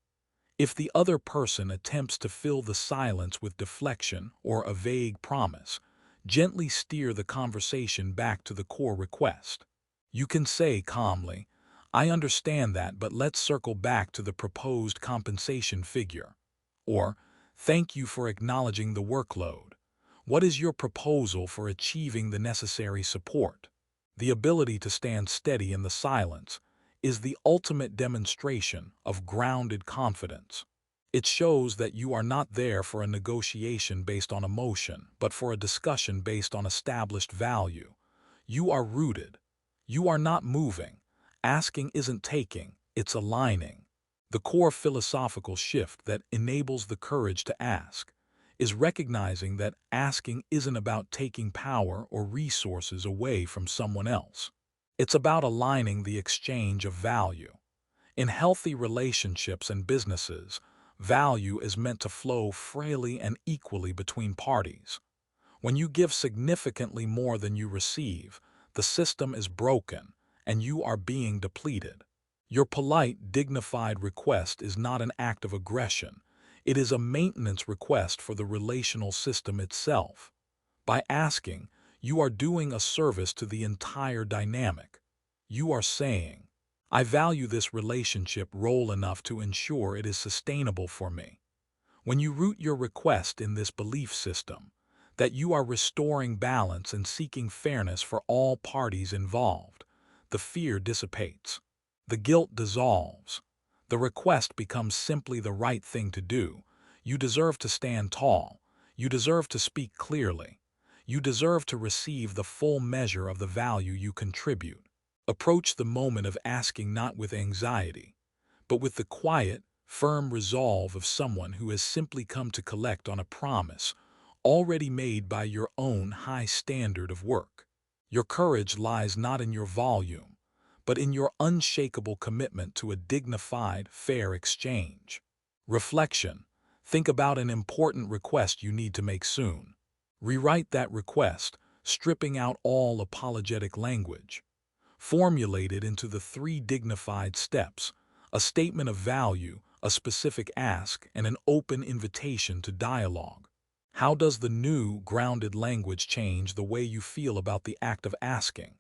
If the other person attempts to fill the silence with deflection or a vague promise, gently steer the conversation back to the core request. You can say calmly, "I understand that, but let's circle back to the proposed compensation figure." Or, "Thank you for acknowledging the workload. What is your proposal for achieving the necessary support?" The ability to stand steady in the silence is the ultimate demonstration of grounded confidence. It shows that you are not there for a negotiation based on emotion, but for a discussion based on established value. You are rooted. You are not moving. Asking isn't taking, it's aligning. The core philosophical shift that enables the courage to ask is recognizing that asking isn't about taking power or resources away from someone else. It's about aligning the exchange of value. In healthy relationships and businesses, value is meant to flow freely and equally between parties. When you give significantly more than you receive, the system is broken and you are being depleted. Your polite, dignified request is not an act of aggression. It is a maintenance request for the relational system itself. By asking, you are doing a service to the entire dynamic. You are saying, "I value this relationship role enough to ensure it is sustainable for me." When you root your request in this belief system, that you are restoring balance and seeking fairness for all parties involved, the fear dissipates. The guilt dissolves. The request becomes simply the right thing to do. You deserve to stand tall. You deserve to speak clearly. You deserve to receive the full measure of the value you contribute. Approach the moment of asking not with anxiety, but with the quiet, firm resolve of someone who has simply come to collect on a promise already made by your own high standard of work. Your courage lies not in your volume, but in your unshakable commitment to a dignified, fair exchange. Reflection. Think about an important request you need to make soon. Rewrite that request, stripping out all apologetic language. Formulate it into the 3 dignified steps: a statement of value, a specific ask, and an open invitation to dialogue. How does the new, grounded language change the way you feel about the act of asking?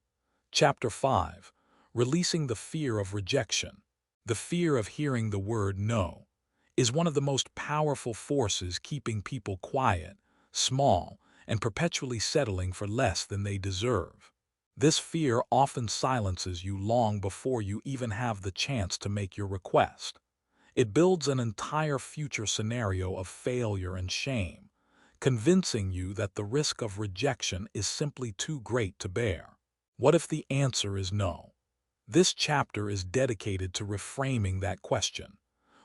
Chapter 5. Releasing the fear of rejection. The fear of hearing the word no is one of the most powerful forces keeping people quiet, small, and perpetually settling for less than they deserve. This fear often silences you long before you even have the chance to make your request. It builds an entire future scenario of failure and shame, convincing you that the risk of rejection is simply too great to bear. What if the answer is no? This chapter is dedicated to reframing that question.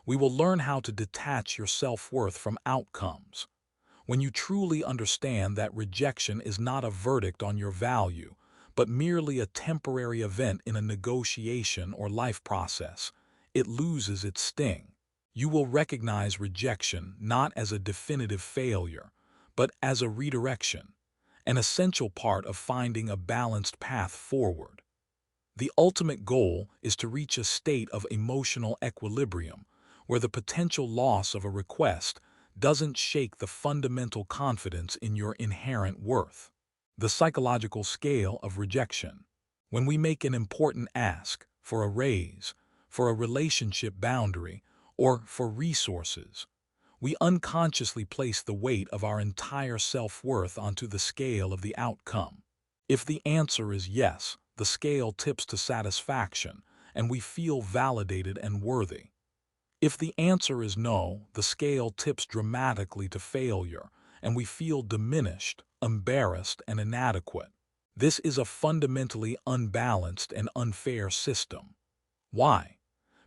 We will learn how to detach your self-worth from outcomes. When you truly understand that rejection is not a verdict on your value, but merely a temporary event in a negotiation or life process, it loses its sting. You will recognize rejection not as a definitive failure, but as a redirection, an essential part of finding a balanced path forward. The ultimate goal is to reach a state of emotional equilibrium where the potential loss of a request doesn't shake the fundamental confidence in your inherent worth. The psychological scale of rejection. When we make an important ask for a raise, for a relationship boundary, or for resources, we unconsciously place the weight of our entire self-worth onto the scale of the outcome. If the answer is yes, the scale tips to satisfaction, and we feel validated and worthy. If the answer is no, the scale tips dramatically to failure, and we feel diminished, embarrassed, and inadequate. This is a fundamentally unbalanced and unfair system. Why?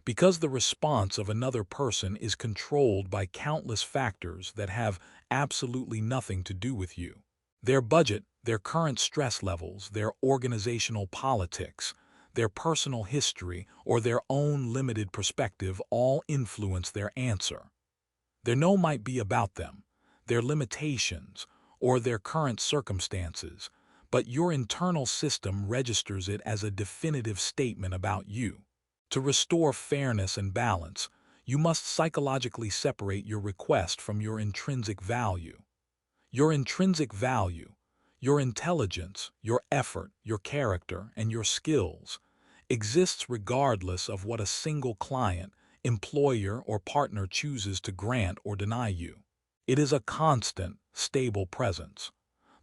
Because the response of another person is controlled by countless factors that have absolutely nothing to do with you. Their budget, their current stress levels, their organizational politics, their personal history, or their own limited perspective all influence their answer. Their no might be about them, their limitations, or their current circumstances, but your internal system registers it as a definitive statement about you. To restore fairness and balance, you must psychologically separate your request from your intrinsic value. Your intrinsic value, your intelligence, your effort, your character, and your skills, exists regardless of what a single client, employer, or partner chooses to grant or deny you. It is a constant, stable presence.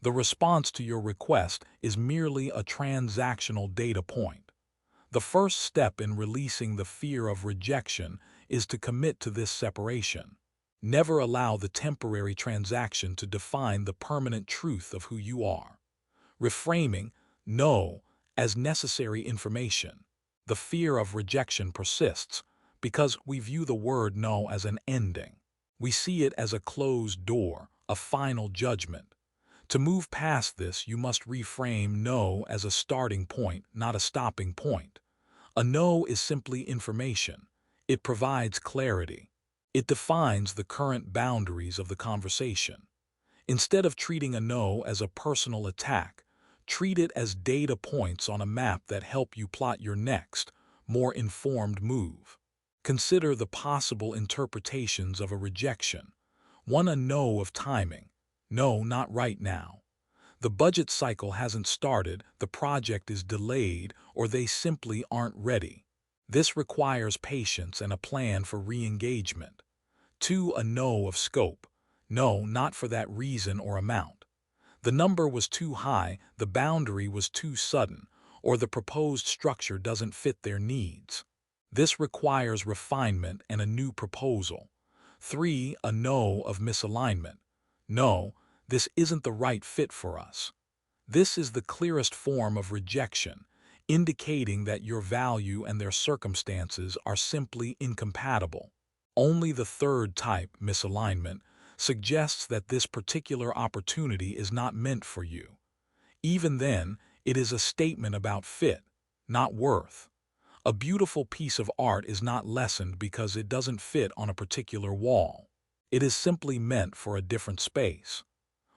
The response to your request is merely a transactional data point. The first step in releasing the fear of rejection is to commit to this separation. Never allow the temporary transaction to define the permanent truth of who you are. Reframing no as necessary information. The fear of rejection persists because we view the word no as an ending. We see it as a closed door, a final judgment. To move past this, you must reframe no as a starting point, not a stopping point. A no is simply information. It provides clarity. It defines the current boundaries of the conversation. Instead of treating a no as a personal attack, treat it as data points on a map that help you plot your next, more informed move. Consider the possible interpretations of a rejection. One, a no of timing. No, not right now. The budget cycle hasn't started, the project is delayed, or they simply aren't ready. This requires patience and a plan for re-engagement. 2, a no of scope. No, not for that reason or amount. The number was too high, the boundary was too sudden, or the proposed structure doesn't fit their needs. This requires refinement and a new proposal. 3, a no of misalignment. No, this isn't the right fit for us. This is the clearest form of rejection, indicating that your value and their circumstances are simply incompatible. Only the third type, misalignment, suggests that this particular opportunity is not meant for you. Even then, it is a statement about fit, not worth. A beautiful piece of art is not lessened because it doesn't fit on a particular wall. It is simply meant for a different space.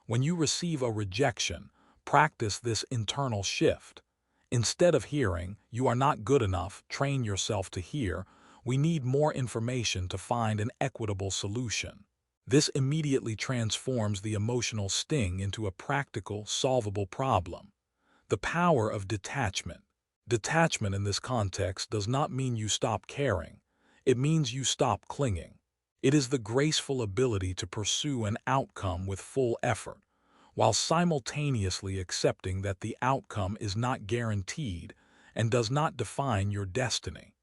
When you receive a rejection, practice this internal shift. Instead of hearing, "You are not good enough," train yourself to hear, "We need more information to find an equitable solution." This immediately transforms the emotional sting into a practical, solvable problem. The power of detachment. Detachment in this context does not mean you stop caring. It means you stop clinging. It is the graceful ability to pursue an outcome with full effort, while simultaneously accepting that the outcome is not guaranteed and does not define your destiny.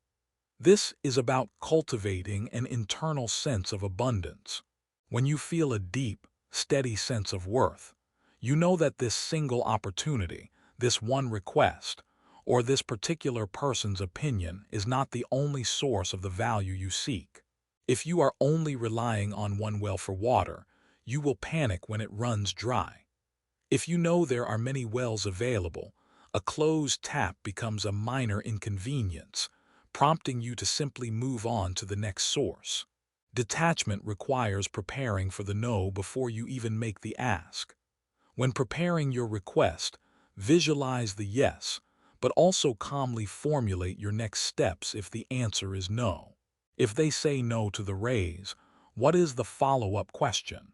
This is about cultivating an internal sense of abundance. When you feel a deep, steady sense of worth, you know that this single opportunity, this one request, or this particular person's opinion is not the only source of the value you seek. If you are only relying on one well for water, you will panic when it runs dry. If you know there are many wells available, a closed tap becomes a minor inconvenience, prompting you to simply move on to the next source. Detachment requires preparing for the no before you even make the ask. When preparing your request, visualize the yes, but also calmly formulate your next steps if the answer is no. If they say no to the raise, what is the follow-up question?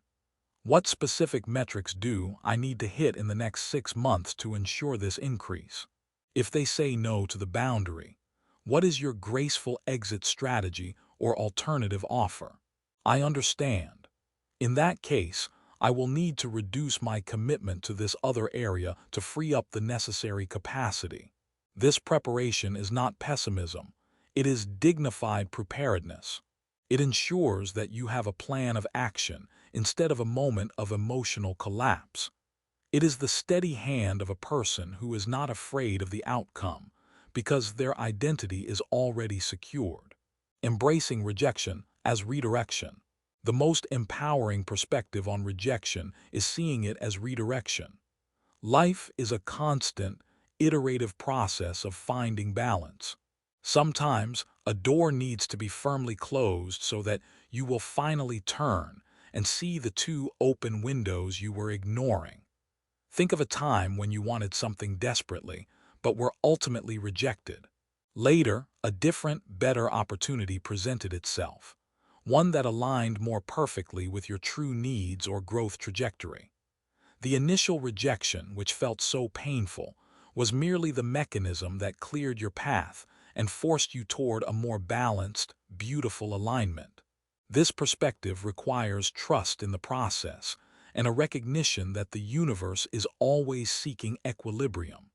What specific metrics do I need to hit in the next 6 months to ensure this increase? If they say no to the boundary, what is your graceful exit strategy or alternative offer? I understand. In that case, I will need to reduce my commitment to this other area to free up the necessary capacity. This preparation is not pessimism. It is dignified preparedness. It ensures that you have a plan of action instead of a moment of emotional collapse. It is the steady hand of a person who is not afraid of the outcome because their identity is already secured. Embracing rejection as redirection. The most empowering perspective on rejection is seeing it as redirection. Life is a constant, iterative process of finding balance. Sometimes a door needs to be firmly closed so that you will finally turn and see the two open windows you were ignoring. Think of a time when you wanted something desperately, but were ultimately rejected. Later, a different, better opportunity presented itself, one that aligned more perfectly with your true needs or growth trajectory. The initial rejection, which felt so painful, was merely the mechanism that cleared your path and forced you toward a more balanced, beautiful alignment. This perspective requires trust in the process and a recognition that the universe is always seeking equilibrium.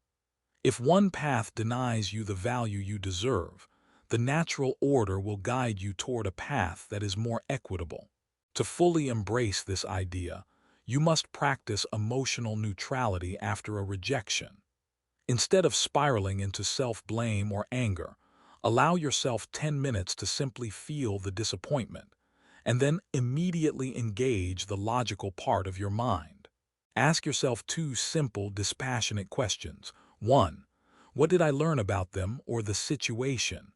If one path denies you the value you deserve, the natural order will guide you toward a path that is more equitable. To fully embrace this idea, you must practice emotional neutrality after a rejection. Instead of spiraling into self-blame or anger, allow yourself 10 minutes to simply feel the disappointment, and then immediately engage the logical part of your mind. Ask yourself two simple, dispassionate questions. 1. What did I learn about them or the situation?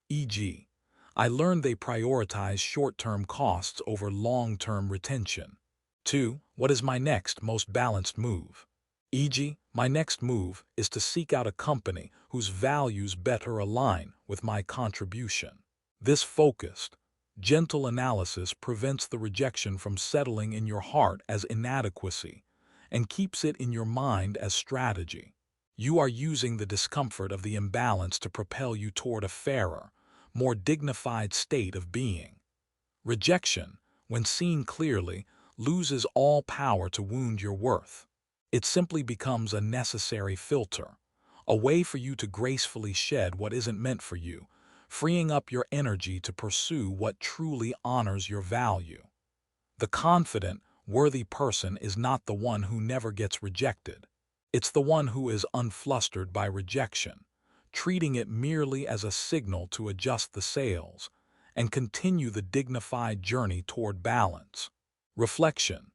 E.g., I learned they prioritize short-term costs over long-term retention. 2. What is my next, most balanced move? E.g., my next move is to seek out a company whose values better align with my contribution. This focused, gentle analysis prevents the rejection from settling in your heart as inadequacy and keeps it in your mind as strategy. You are using the discomfort of the imbalance to propel you toward a fairer, more dignified state of being. Rejection, when seen clearly, loses all power to wound your worth. It simply becomes a necessary filter, a way for you to gracefully shed what isn't meant for you, freeing up your energy to pursue what truly honors your value. The confident, worthy person is not the one who never gets rejected. It's the one who is unflustered by rejection, treating it merely as a signal to adjust the sails and continue the dignified journey toward balance. Reflection.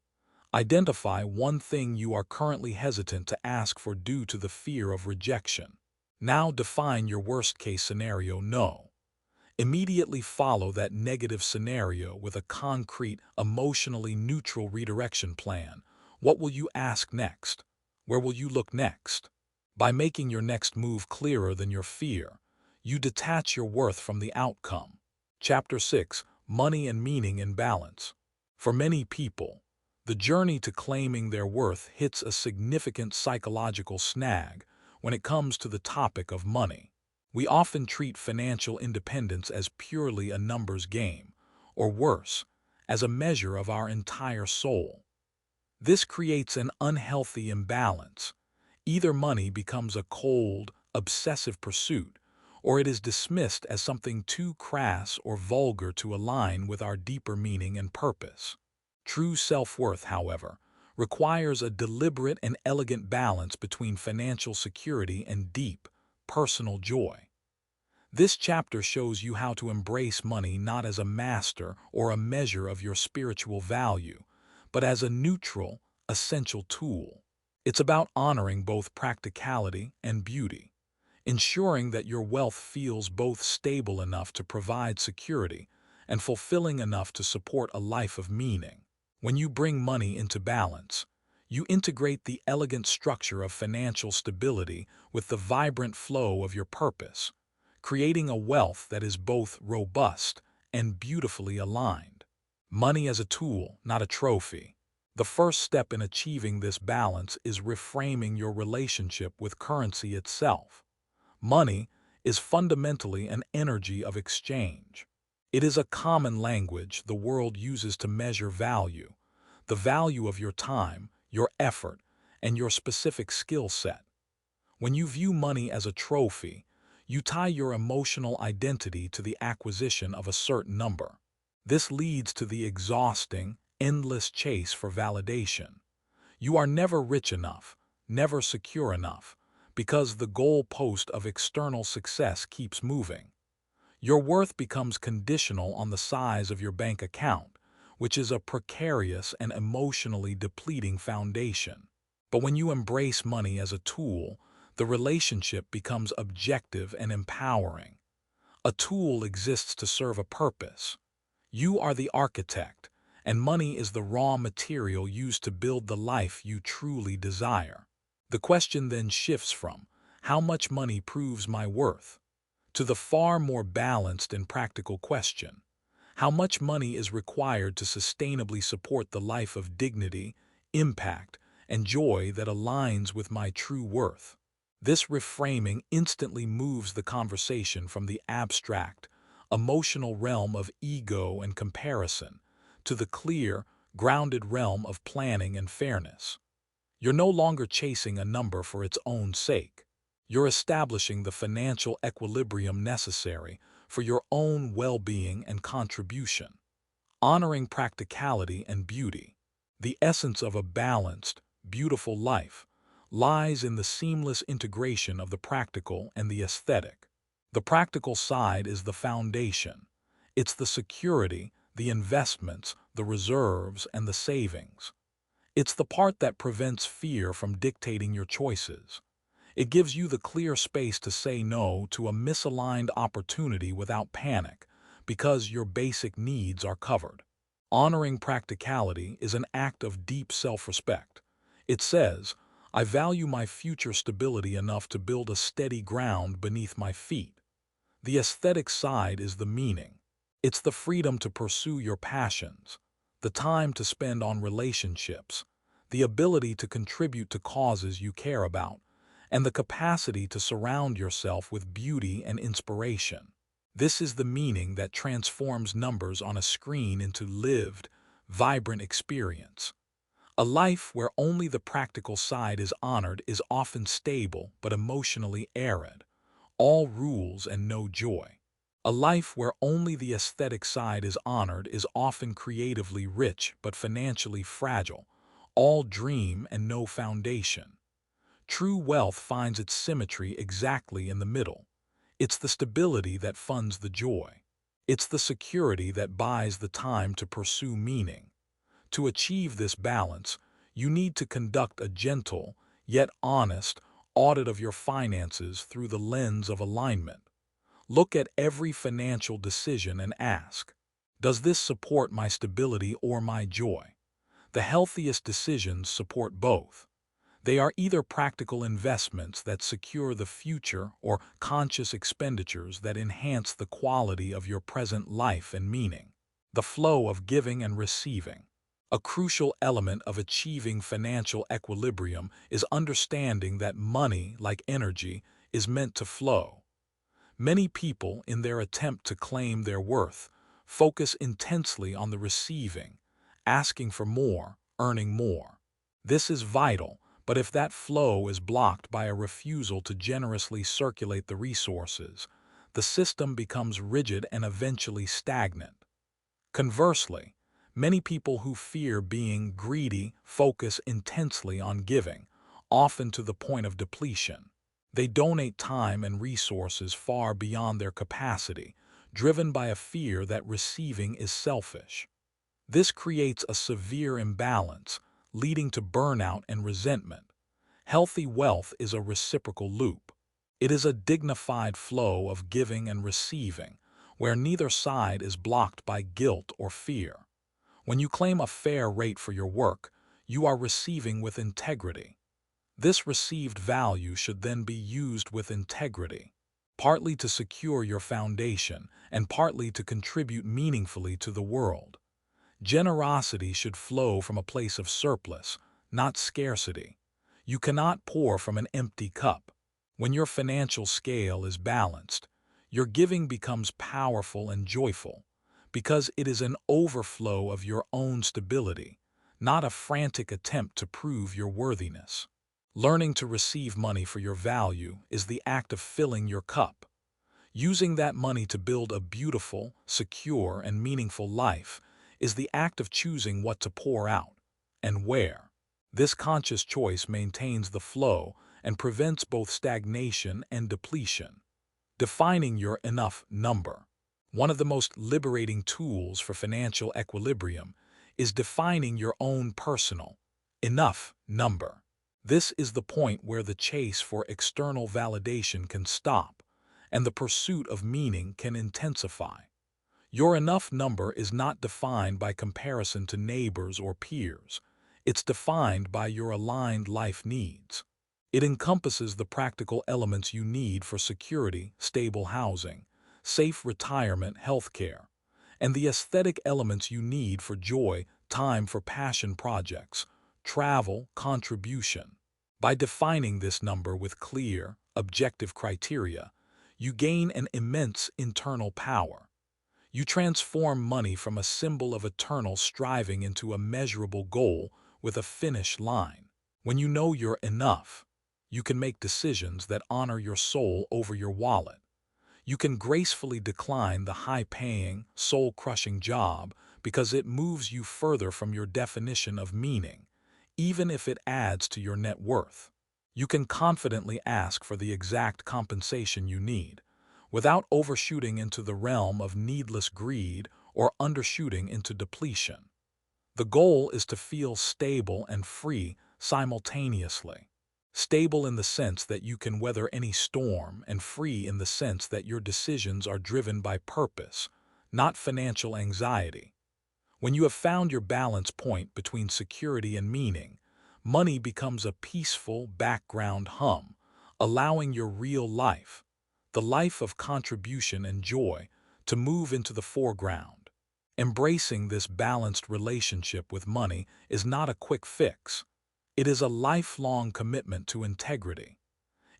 Identify one thing you are currently hesitant to ask for due to the fear of rejection. Now define your worst-case scenario no. Immediately follow that negative scenario with a concrete, emotionally neutral redirection plan. What will you ask next? Where will you look next? By making your next move clearer than your fear, you detach your worth from the outcome. Chapter 6. Money and Meaning in Balance. For many people, the journey to claiming their worth hits a significant psychological snag when it comes to the topic of money. We often treat financial independence as purely a numbers game, or worse, as a measure of our entire soul. This creates an unhealthy imbalance. Either money becomes a cold, obsessive pursuit, or it is dismissed as something too crass or vulgar to align with our deeper meaning and purpose. True self-worth, however, requires a deliberate and elegant balance between financial security and deep, personal joy. This chapter shows you how to embrace money not as a master or a measure of your spiritual value, but as a neutral, essential tool. It's about honoring both practicality and beauty, ensuring that your wealth feels both stable enough to provide security and fulfilling enough to support a life of meaning. When you bring money into balance, you integrate the elegant structure of financial stability with the vibrant flow of your purpose, creating a wealth that is both robust and beautifully aligned. Money as a tool, not a trophy. The first step in achieving this balance is reframing your relationship with currency itself. Money is fundamentally an energy of exchange. It is a common language the world uses to measure value, the value of your time, your effort, and your specific skill set. When you view money as a trophy, you tie your emotional identity to the acquisition of a certain number. This leads to the exhausting, endless chase for validation. You are never rich enough, never secure enough, because the goalpost of external success keeps moving. Your worth becomes conditional on the size of your bank account, which is a precarious and emotionally depleting foundation. But when you embrace money as a tool, The relationship becomes objective and empowering. A tool exists to serve a purpose. You are the architect, and money is the raw material used to build the life you truly desire. The question then shifts from, how much money proves my worth, to the far more balanced and practical question, how much money is required to sustainably support the life of dignity, impact, and joy that aligns with my true worth? This reframing instantly moves the conversation from the abstract, emotional realm of ego and comparison to the clear, grounded realm of planning and fairness. You're no longer chasing a number for its own sake. You're establishing the financial equilibrium necessary for your own well-being and contribution. Honoring practicality and beauty. The essence of a balanced, beautiful life lies in the seamless integration of the practical and the aesthetic. The practical side is the foundation. It's the security, the investments, the reserves, and the savings. It's the part that prevents fear from dictating your choices. It gives you the clear space to say no to a misaligned opportunity without panic, because your basic needs are covered. Honoring practicality is an act of deep self-respect. It says, I value my future stability enough to build a steady ground beneath my feet. The aesthetic side is the meaning. It's the freedom to pursue your passions, the time to spend on relationships, the ability to contribute to causes you care about, and the capacity to surround yourself with beauty and inspiration. This is the meaning that transforms numbers on a screen into lived, vibrant experience. A life where only the practical side is honored is often stable but emotionally arid, all rules and no joy. A life where only the aesthetic side is honored is often creatively rich but financially fragile, all dream and no foundation. True wealth finds its symmetry exactly in the middle. It's the stability that funds the joy. It's the security that buys the time to pursue meaning. To achieve this balance, you need to conduct a gentle, yet honest, audit of your finances through the lens of alignment. Look at every financial decision and ask, does this support my stability or my joy? The healthiest decisions support both. They are either practical investments that secure the future or conscious expenditures that enhance the quality of your present life and meaning. The flow of giving and receiving. A crucial element of achieving financial equilibrium is understanding that money, like energy, is meant to flow. Many people, in their attempt to claim their worth, focus intensely on the receiving, asking for more, earning more. This is vital, but if that flow is blocked by a refusal to generously circulate the resources, the system becomes rigid and eventually stagnant. Conversely, many people who fear being greedy focus intensely on giving, often to the point of depletion. They donate time and resources far beyond their capacity, driven by a fear that receiving is selfish. This creates a severe imbalance, leading to burnout and resentment. Healthy wealth is a reciprocal loop. It is a dignified flow of giving and receiving, where neither side is blocked by guilt or fear. When you claim a fair rate for your work, you are receiving with integrity. This received value should then be used with integrity, partly to secure your foundation and partly to contribute meaningfully to the world. Generosity should flow from a place of surplus, not scarcity. You cannot pour from an empty cup. When your financial scale is balanced, your giving becomes powerful and joyful, because it is an overflow of your own stability, not a frantic attempt to prove your worthiness. Learning to receive money for your value is the act of filling your cup. Using that money to build a beautiful, secure, and meaningful life is the act of choosing what to pour out and where. This conscious choice maintains the flow and prevents both stagnation and depletion. Defining your enough number. One of the most liberating tools for financial equilibrium is defining your own personal enough number. This is the point where the chase for external validation can stop, and the pursuit of meaning can intensify. Your enough number is not defined by comparison to neighbors or peers. It's defined by your aligned life needs. It encompasses the practical elements you need for security, stable housing, safe retirement, healthcare, and the aesthetic elements you need for joy, time for passion projects, travel, contribution. By defining this number with clear, objective criteria, you gain an immense internal power. You transform money from a symbol of eternal striving into a measurable goal with a finish line. When you know you're enough, you can make decisions that honor your soul over your wallet. You can gracefully decline the high-paying, soul-crushing job because it moves you further from your definition of meaning, even if it adds to your net worth. You can confidently ask for the exact compensation you need, without overshooting into the realm of needless greed or undershooting into depletion. The goal is to feel stable and free simultaneously. Stable in the sense that you can weather any storm, and free in the sense that your decisions are driven by purpose, not financial anxiety. When you have found your balance point between security and meaning, money becomes a peaceful background hum, allowing your real life, the life of contribution and joy, to move into the foreground. Embracing this balanced relationship with money is not a quick fix. It is a lifelong commitment to integrity.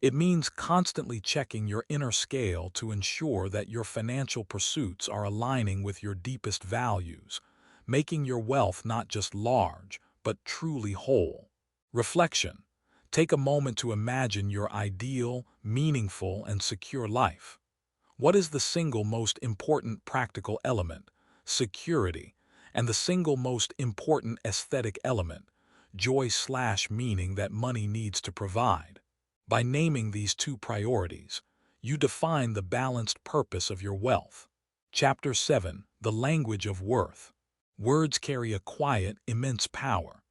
It means constantly checking your inner scale to ensure that your financial pursuits are aligning with your deepest values, making your wealth not just large, but truly whole. Reflection. Take a moment to imagine your ideal, meaningful, and secure life. What is the single most important practical element? Security. And the single most important aesthetic element? Joy/meaning that money needs to provide. By naming these two priorities, you define the balanced purpose of your wealth. Chapter 7. The Language of Worth. Words carry a quiet, immense power.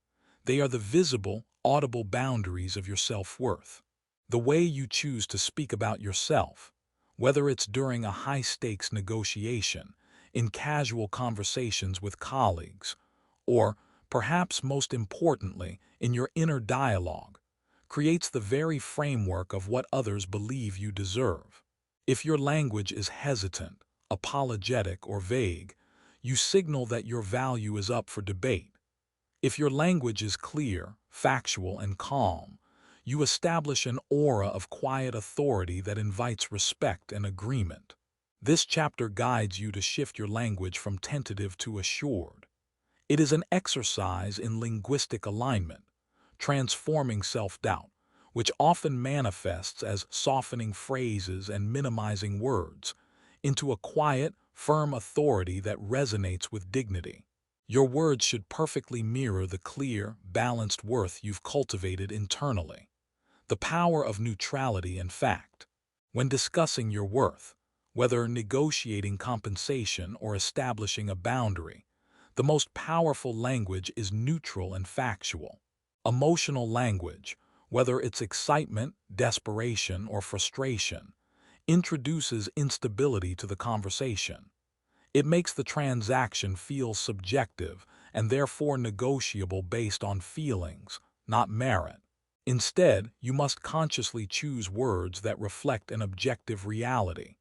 They are the visible, audible boundaries of your self-worth. The way you choose to speak about yourself, whether it's during a high-stakes negotiation, in casual conversations with colleagues, or, perhaps most importantly, in your inner dialogue, creates the very framework of what others believe you deserve. If your language is hesitant, apologetic, or vague, you signal that your value is up for debate. If your language is clear, factual, and calm, you establish an aura of quiet authority that invites respect and agreement. This chapter guides you to shift your language from tentative to assured. It is an exercise in linguistic alignment, transforming self-doubt, which often manifests as softening phrases and minimizing words, into a quiet, firm authority that resonates with dignity. Your words should perfectly mirror the clear, balanced worth you've cultivated internally. The power of neutrality and fact. When discussing your worth, whether negotiating compensation or establishing a boundary, the most powerful language is neutral and factual. Emotional language, whether it's excitement, desperation, or frustration, introduces instability to the conversation. It makes the transaction feel subjective and therefore negotiable based on feelings, not merit. Instead, you must consciously choose words that reflect an objective reality.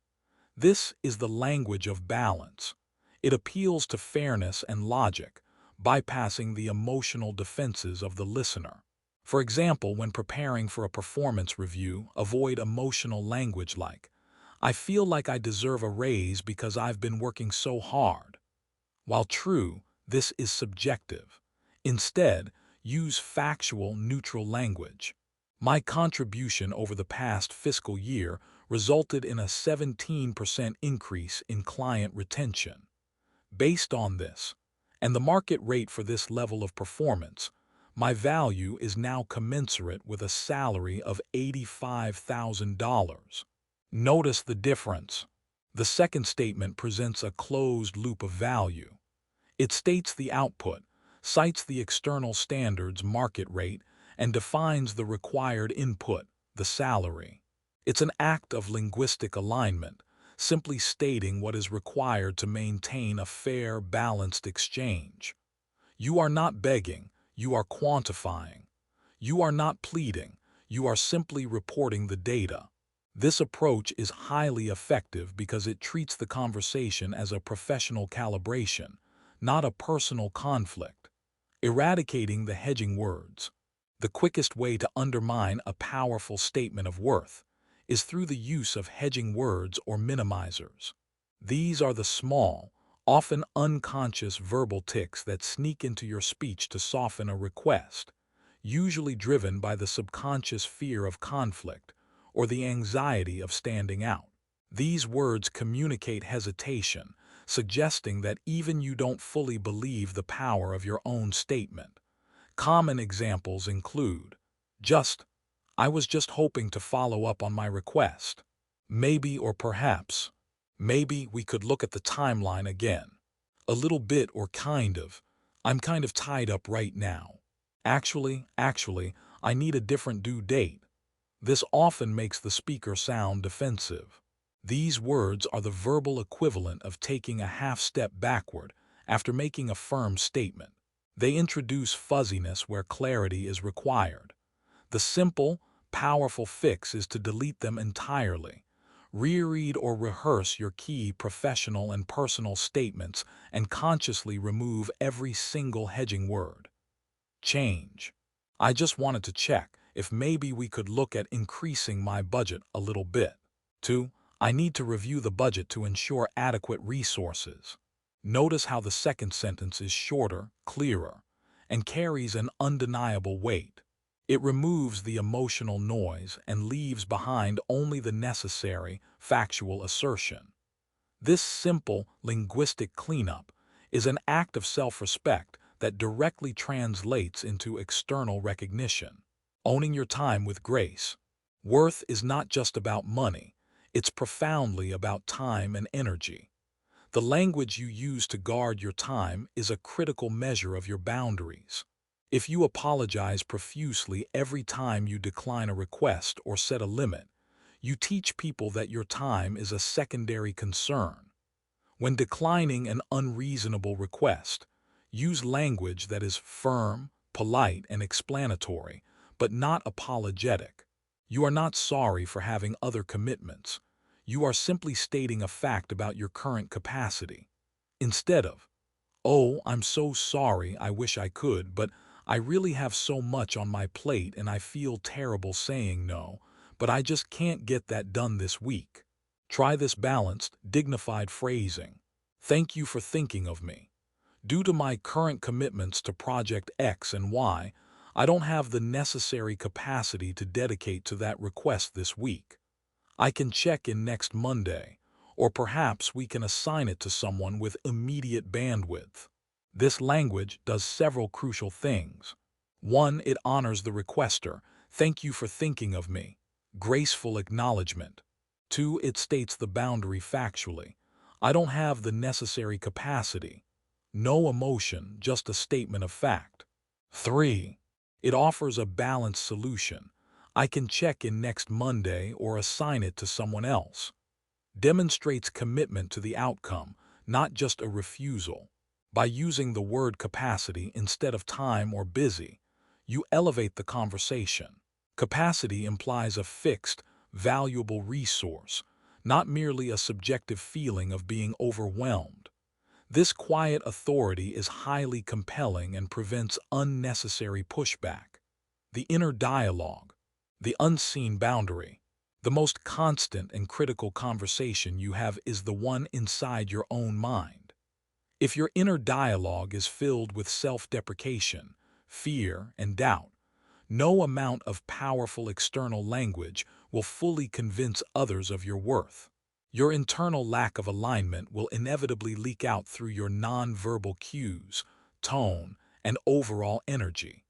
This is the language of balance. It appeals to fairness and logic, bypassing the emotional defenses of the listener. For example, when preparing for a performance review, avoid emotional language like, "I feel like I deserve a raise because I've been working so hard." While true, this is subjective. Instead, use factual, neutral language. "My contribution over the past fiscal year resulted in a 17% increase in client retention. Based on this, and the market rate for this level of performance, my value is now commensurate with a salary of $85,000. Notice the difference. The second statement presents a closed loop of value. It states the output, cites the external standards market rate, and defines the required input, the salary. It's an act of linguistic alignment, simply stating what is required to maintain a fair, balanced exchange. You are not begging, you are quantifying. You are not pleading, you are simply reporting the data. This approach is highly effective because it treats the conversation as a professional calibration, not a personal conflict. Eradicating the hedging words. The quickest way to undermine a powerful statement of worth is through the use of hedging words or minimizers. These are the small, often unconscious verbal tics that sneak into your speech to soften a request, usually driven by the subconscious fear of conflict or the anxiety of standing out. These words communicate hesitation, suggesting that even you don't fully believe the power of your own statement. Common examples include, I was just hoping to follow up on my request. Maybe or perhaps. Maybe we could look at the timeline again. A little bit or kind of. I'm kind of tied up right now. Actually, I need a different due date. This often makes the speaker sound defensive. These words are the verbal equivalent of taking a half step backward after making a firm statement. They introduce fuzziness where clarity is required. The simple, powerful fix is to delete them entirely. Reread or rehearse your key professional and personal statements and consciously remove every single hedging word. Change. I just wanted to check if maybe we could look at increasing my budget a little bit. 2. I need to review the budget to ensure adequate resources. Notice how the second sentence is shorter, clearer, and carries an undeniable weight. It removes the emotional noise and leaves behind only the necessary, factual assertion. This simple linguistic cleanup is an act of self-respect that directly translates into external recognition. Owning your time with grace. Worth is not just about money, it's profoundly about time and energy. The language you use to guard your time is a critical measure of your boundaries. If you apologize profusely every time you decline a request or set a limit, you teach people that your time is a secondary concern. When declining an unreasonable request, use language that is firm, polite, and explanatory, but not apologetic. You are not sorry for having other commitments. You are simply stating a fact about your current capacity. Instead of, "Oh, I'm so sorry, I wish I could, but I really have so much on my plate and I feel terrible saying no, but I just can't get that done this week." Try this balanced, dignified phrasing. "Thank you for thinking of me. Due to my current commitments to Project X and Y, I don't have the necessary capacity to dedicate to that request this week. I can check in next Monday, or perhaps we can assign it to someone with immediate bandwidth." This language does several crucial things. 1. It honors the requester. "Thank you for thinking of me." Graceful acknowledgement. 2. It states the boundary factually. "I don't have the necessary capacity." No emotion, just a statement of fact. 3. It offers a balanced solution. "I can check in next Monday or assign it to someone else." Demonstrates commitment to the outcome, not just a refusal. By using the word capacity instead of time or busy, you elevate the conversation. Capacity implies a fixed, valuable resource, not merely a subjective feeling of being overwhelmed. This quiet authority is highly compelling and prevents unnecessary pushback. The inner dialogue, the unseen boundary. The most constant and critical conversation you have is the one inside your own mind. If your inner dialogue is filled with self-deprecation, fear, and doubt, no amount of powerful external language will fully convince others of your worth. Your internal lack of alignment will inevitably leak out through your nonverbal cues, tone, and overall energy.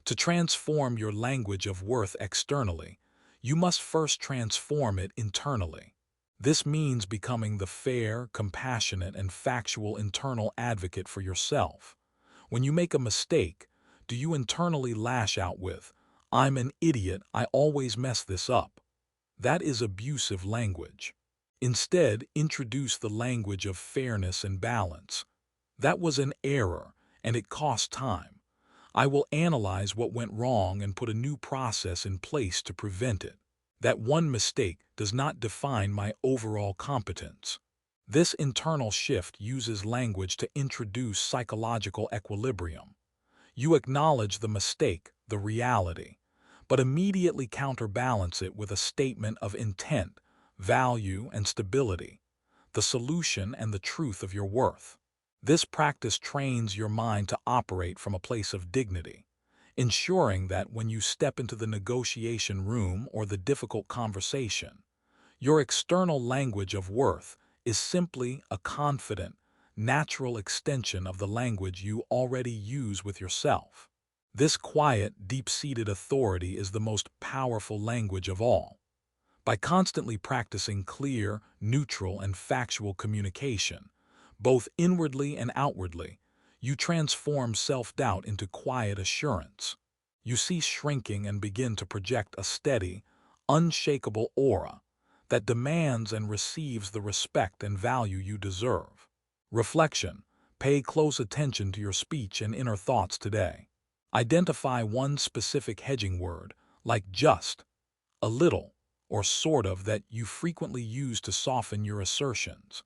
To transform your language of worth externally, you must first transform it internally. This means becoming the fair, compassionate, and factual internal advocate for yourself. When you make a mistake, do you internally lash out with, "I'm an idiot, I always mess this up." That is abusive language. Instead, introduce the language of fairness and balance. "That was an error, and it cost time. I will analyze what went wrong and put a new process in place to prevent it. That one mistake does not define my overall competence." This internal shift uses language to introduce psychological equilibrium. You acknowledge the mistake, the reality, but immediately counterbalance it with a statement of intent, value, and stability, the solution and the truth of your worth. This practice trains your mind to operate from a place of dignity, ensuring that when you step into the negotiation room or the difficult conversation, your external language of worth is simply a confident, natural extension of the language you already use with yourself. This quiet, deep-seated authority is the most powerful language of all. By constantly practicing clear, neutral, and factual communication, both inwardly and outwardly, you transform self-doubt into quiet assurance. You cease shrinking and begin to project a steady, unshakable aura that demands and receives the respect and value you deserve. Reflection. Pay close attention to your speech and inner thoughts today. Identify one specific hedging word, like just, a little, or sort of, that you frequently use to soften your assertions.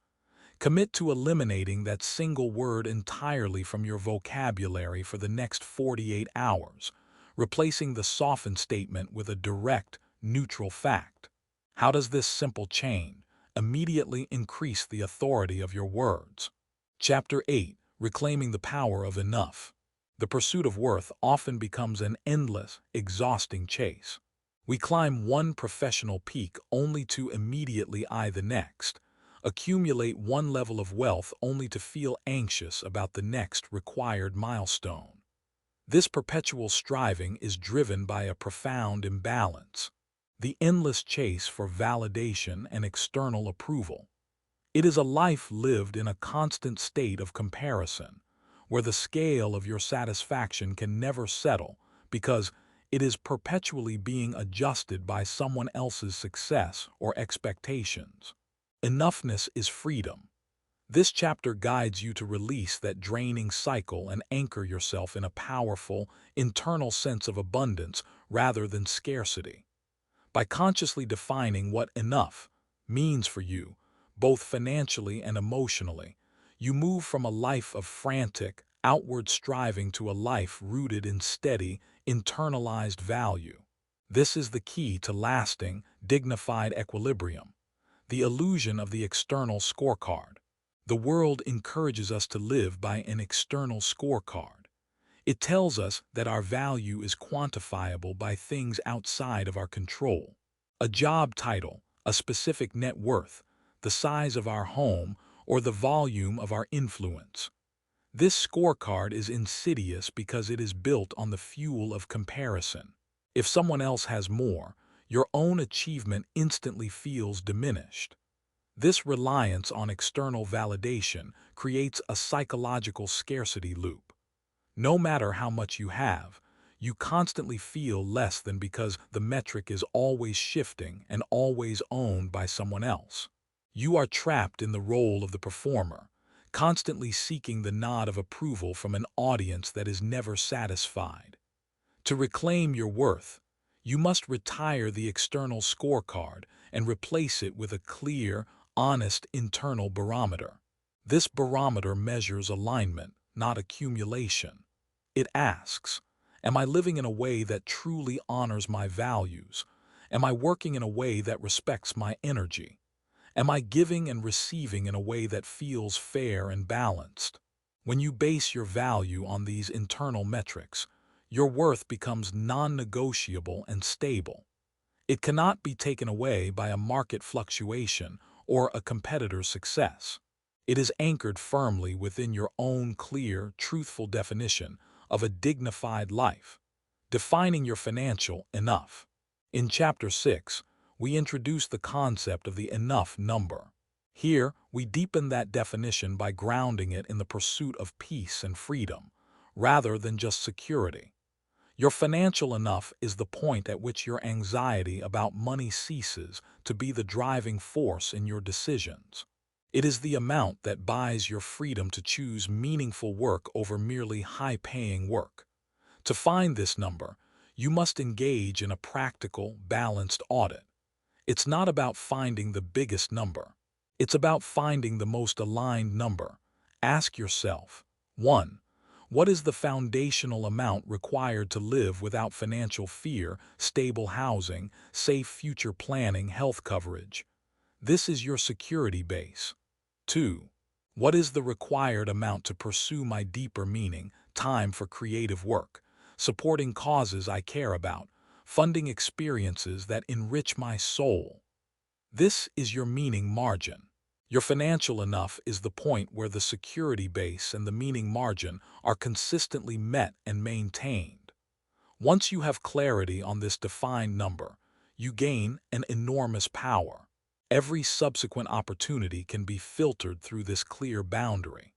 Commit to eliminating that single word entirely from your vocabulary for the next 48 hours, replacing the softened statement with a direct, neutral fact. How does this simple change immediately increase the authority of your words? Chapter 8. Reclaiming the power of enough. The pursuit of worth often becomes an endless, exhausting chase. We climb one professional peak only to immediately eye the next, accumulate one level of wealth only to feel anxious about the next required milestone. This perpetual striving is driven by a profound imbalance, the endless chase for validation and external approval. It is a life lived in a constant state of comparison, where the scale of your satisfaction can never settle because it is perpetually being adjusted by someone else's success or expectations. Enoughness is freedom. This chapter guides you to release that draining cycle and anchor yourself in a powerful, internal sense of abundance rather than scarcity. By consciously defining what enough means for you, both financially and emotionally, you move from a life of frantic, outward striving to a life rooted in steady, internalized value. This is the key to lasting, dignified equilibrium. The illusion of the external scorecard. The world encourages us to live by an external scorecard. It tells us that our value is quantifiable by things outside of our control. A job title, a specific net worth, the size of our home, or the volume of our influence. This scorecard is insidious because it is built on the fuel of comparison. If someone else has more, your own achievement instantly feels diminished. This reliance on external validation creates a psychological scarcity loop. No matter how much you have, you constantly feel less than because the metric is always shifting and always owned by someone else. You are trapped in the role of the performer, constantly seeking the nod of approval from an audience that is never satisfied. To reclaim your worth, you must retire the external scorecard and replace it with a clear, honest internal barometer. This barometer measures alignment, not accumulation. It asks, am I living in a way that truly honors my values? Am I working in a way that respects my energy? Am I giving and receiving in a way that feels fair and balanced? When you base your value on these internal metrics, your worth becomes non-negotiable and stable. It cannot be taken away by a market fluctuation or a competitor's success. It is anchored firmly within your own clear, truthful definition of a dignified life, defining your financial enough. In Chapter 6, we introduce the concept of the enough number. Here, we deepen that definition by grounding it in the pursuit of peace and freedom, rather than just security. Your financial enough is the point at which your anxiety about money ceases to be the driving force in your decisions. It is the amount that buys your freedom to choose meaningful work over merely high-paying work. To find this number, you must engage in a practical, balanced audit. It's not about finding the biggest number. It's about finding the most aligned number. Ask yourself, 1. What is the foundational amount required to live without financial fear, stable housing, safe future planning, health coverage? This is your security base. 2. What is the required amount to pursue my deeper meaning, time for creative work, supporting causes I care about, funding experiences that enrich my soul? This is your meaning margin. Your financial enough is the point where the security base and the meaning margin are consistently met and maintained. Once you have clarity on this defined number, you gain an enormous power. Every subsequent opportunity can be filtered through this clear boundary.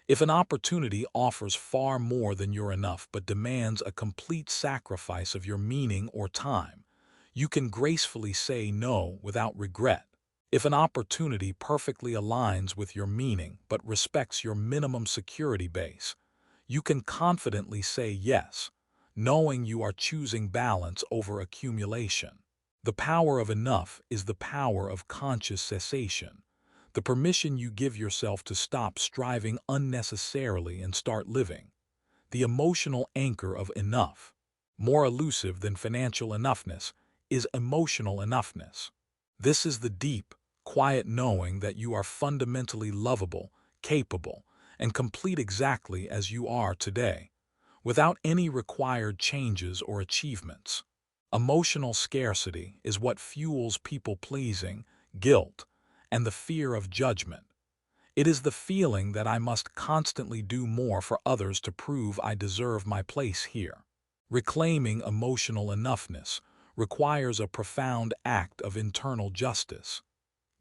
If an opportunity offers far more than your enough but demands a complete sacrifice of your meaning or time, you can gracefully say no without regret. If an opportunity perfectly aligns with your meaning but respects your minimum security base, you can confidently say yes, knowing you are choosing balance over accumulation. The power of enough is the power of conscious cessation, the permission you give yourself to stop striving unnecessarily and start living. The emotional anchor of enough, more elusive than financial enoughness, is emotional enoughness. This is the deep, quiet knowing that you are fundamentally lovable, capable, and complete exactly as you are today, without any required changes or achievements. Emotional scarcity is what fuels people-pleasing, guilt, and the fear of judgment. It is the feeling that I must constantly do more for others to prove I deserve my place here. Reclaiming emotional enoughness requires a profound act of internal justice.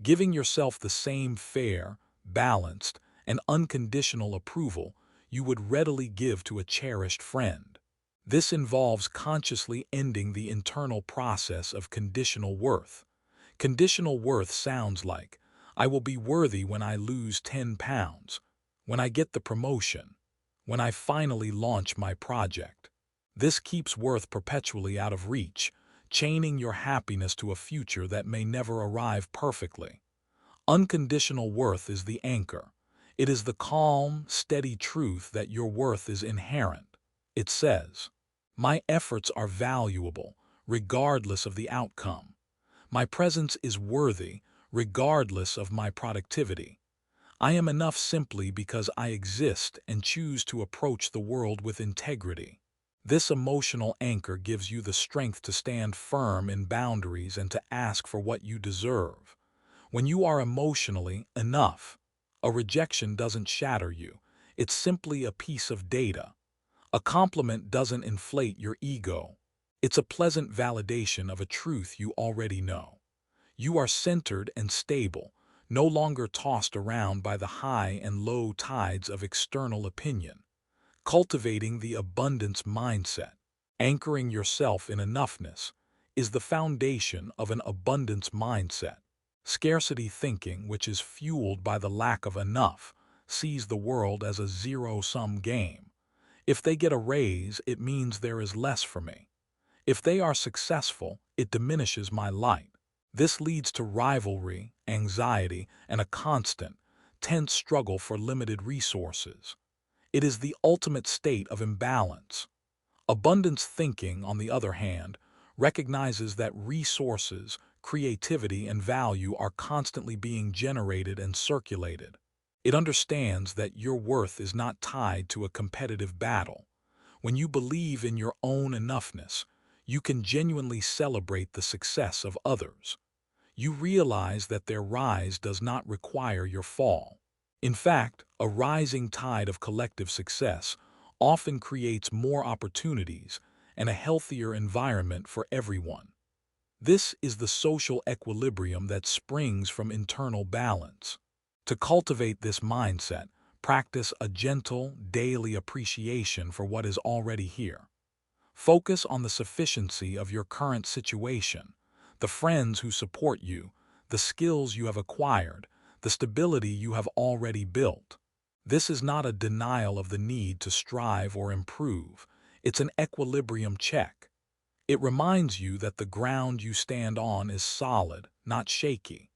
Giving yourself the same fair, balanced, and unconditional approval you would readily give to a cherished friend. This involves consciously ending the internal process of conditional worth. Conditional worth sounds like, I will be worthy when I lose 10 pounds, when I get the promotion, when I finally launch my project. This keeps worth perpetually out of reach, chaining your happiness to a future that may never arrive perfectly. Unconditional worth is the anchor. It is the calm, steady truth that your worth is inherent. It says, my efforts are valuable, regardless of the outcome. My presence is worthy, regardless of my productivity. I am enough simply because I exist and choose to approach the world with integrity. This emotional anchor gives you the strength to stand firm in boundaries and to ask for what you deserve. When you are emotionally enough, a rejection doesn't shatter you. It's simply a piece of data. A compliment doesn't inflate your ego. It's a pleasant validation of a truth you already know. You are centered and stable, no longer tossed around by the high and low tides of external opinion. Cultivating the abundance mindset, anchoring yourself in enoughness, is the foundation of an abundance mindset. Scarcity thinking, which is fueled by the lack of enough, sees the world as a zero-sum game. If they get a raise, it means there is less for me. If they are successful, it diminishes my light. This leads to rivalry, anxiety, and a constant, tense struggle for limited resources. It is the ultimate state of imbalance. Abundance thinking, on the other hand, recognizes that resources, creativity, and value are constantly being generated and circulated. It understands that your worth is not tied to a competitive battle. When you believe in your own enoughness, you can genuinely celebrate the success of others. You realize that their rise does not require your fall. In fact, a rising tide of collective success often creates more opportunities and a healthier environment for everyone. This is the social equilibrium that springs from internal balance. To cultivate this mindset, practice a gentle, daily appreciation for what is already here. Focus on the sufficiency of your current situation, the friends who support you, the skills you have acquired, the stability you have already built. This is not a denial of the need to strive or improve. It's an equilibrium check. It reminds you that the ground you stand on is solid, not shaky.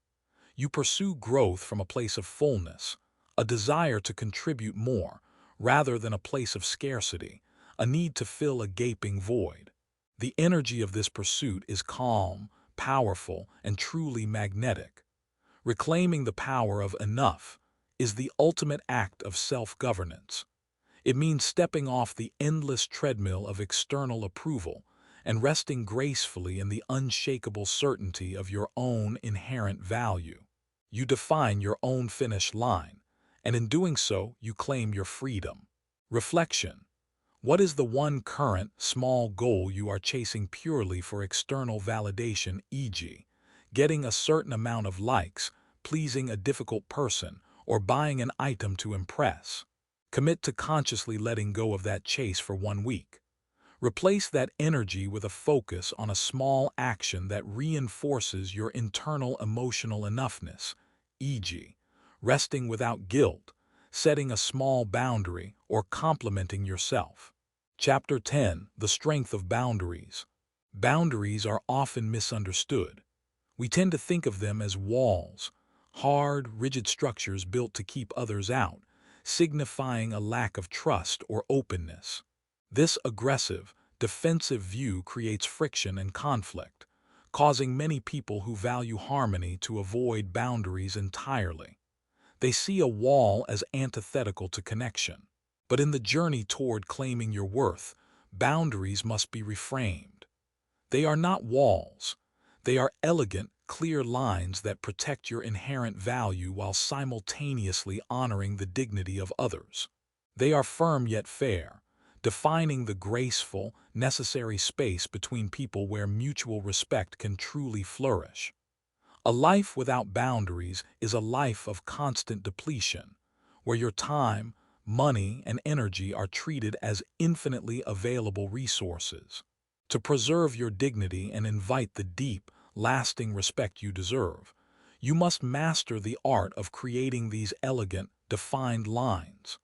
You pursue growth from a place of fullness, a desire to contribute more, rather than a place of scarcity, a need to fill a gaping void. The energy of this pursuit is calm, powerful, and truly magnetic. Reclaiming the power of enough is the ultimate act of self-governance. It means stepping off the endless treadmill of external approval and resting gracefully in the unshakable certainty of your own inherent value. You define your own finish line, and in doing so, you claim your freedom. Reflection. What is the one current, small goal you are chasing purely for external validation, e.g., getting a certain amount of likes, pleasing a difficult person, or buying an item to impress? Commit to consciously letting go of that chase for 1 week. Replace that energy with a focus on a small action that reinforces your internal emotional enoughness, e.g., resting without guilt, setting a small boundary, or complimenting yourself. Chapter 10. The Strength of Boundaries. Boundaries are often misunderstood. We tend to think of them as walls, hard, rigid structures built to keep others out, signifying a lack of trust or openness. This aggressive, defensive view creates friction and conflict, causing many people who value harmony to avoid boundaries entirely. They see a wall as antithetical to connection. But in the journey toward claiming your worth, boundaries must be reframed. They are not walls. They are elegant, clear lines that protect your inherent value while simultaneously honoring the dignity of others. They are firm yet fair, defining the graceful, necessary space between people where mutual respect can truly flourish. A life without boundaries is a life of constant depletion, where your time, money, and energy are treated as infinitely available resources. To preserve your dignity and invite the deep, lasting respect you deserve, you must master the art of creating these elegant, defined lines.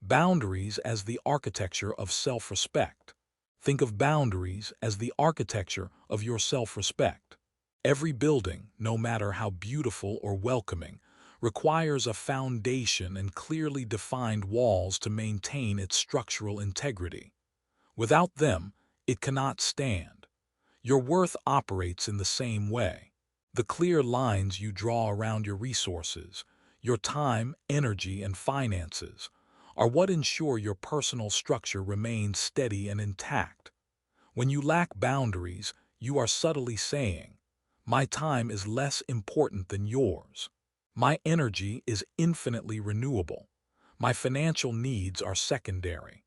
Boundaries as the architecture of self-respect. Think of boundaries as the architecture of your self-respect. Every building, no matter how beautiful or welcoming, requires a foundation and clearly defined walls to maintain its structural integrity. Without them, it cannot stand. Your worth operates in the same way. The clear lines you draw around your resources, your time, energy, and finances, are what ensure your personal structure remains steady and intact. When you lack boundaries, you are subtly saying, "My time is less important than yours. My energy is infinitely renewable. My financial needs are secondary."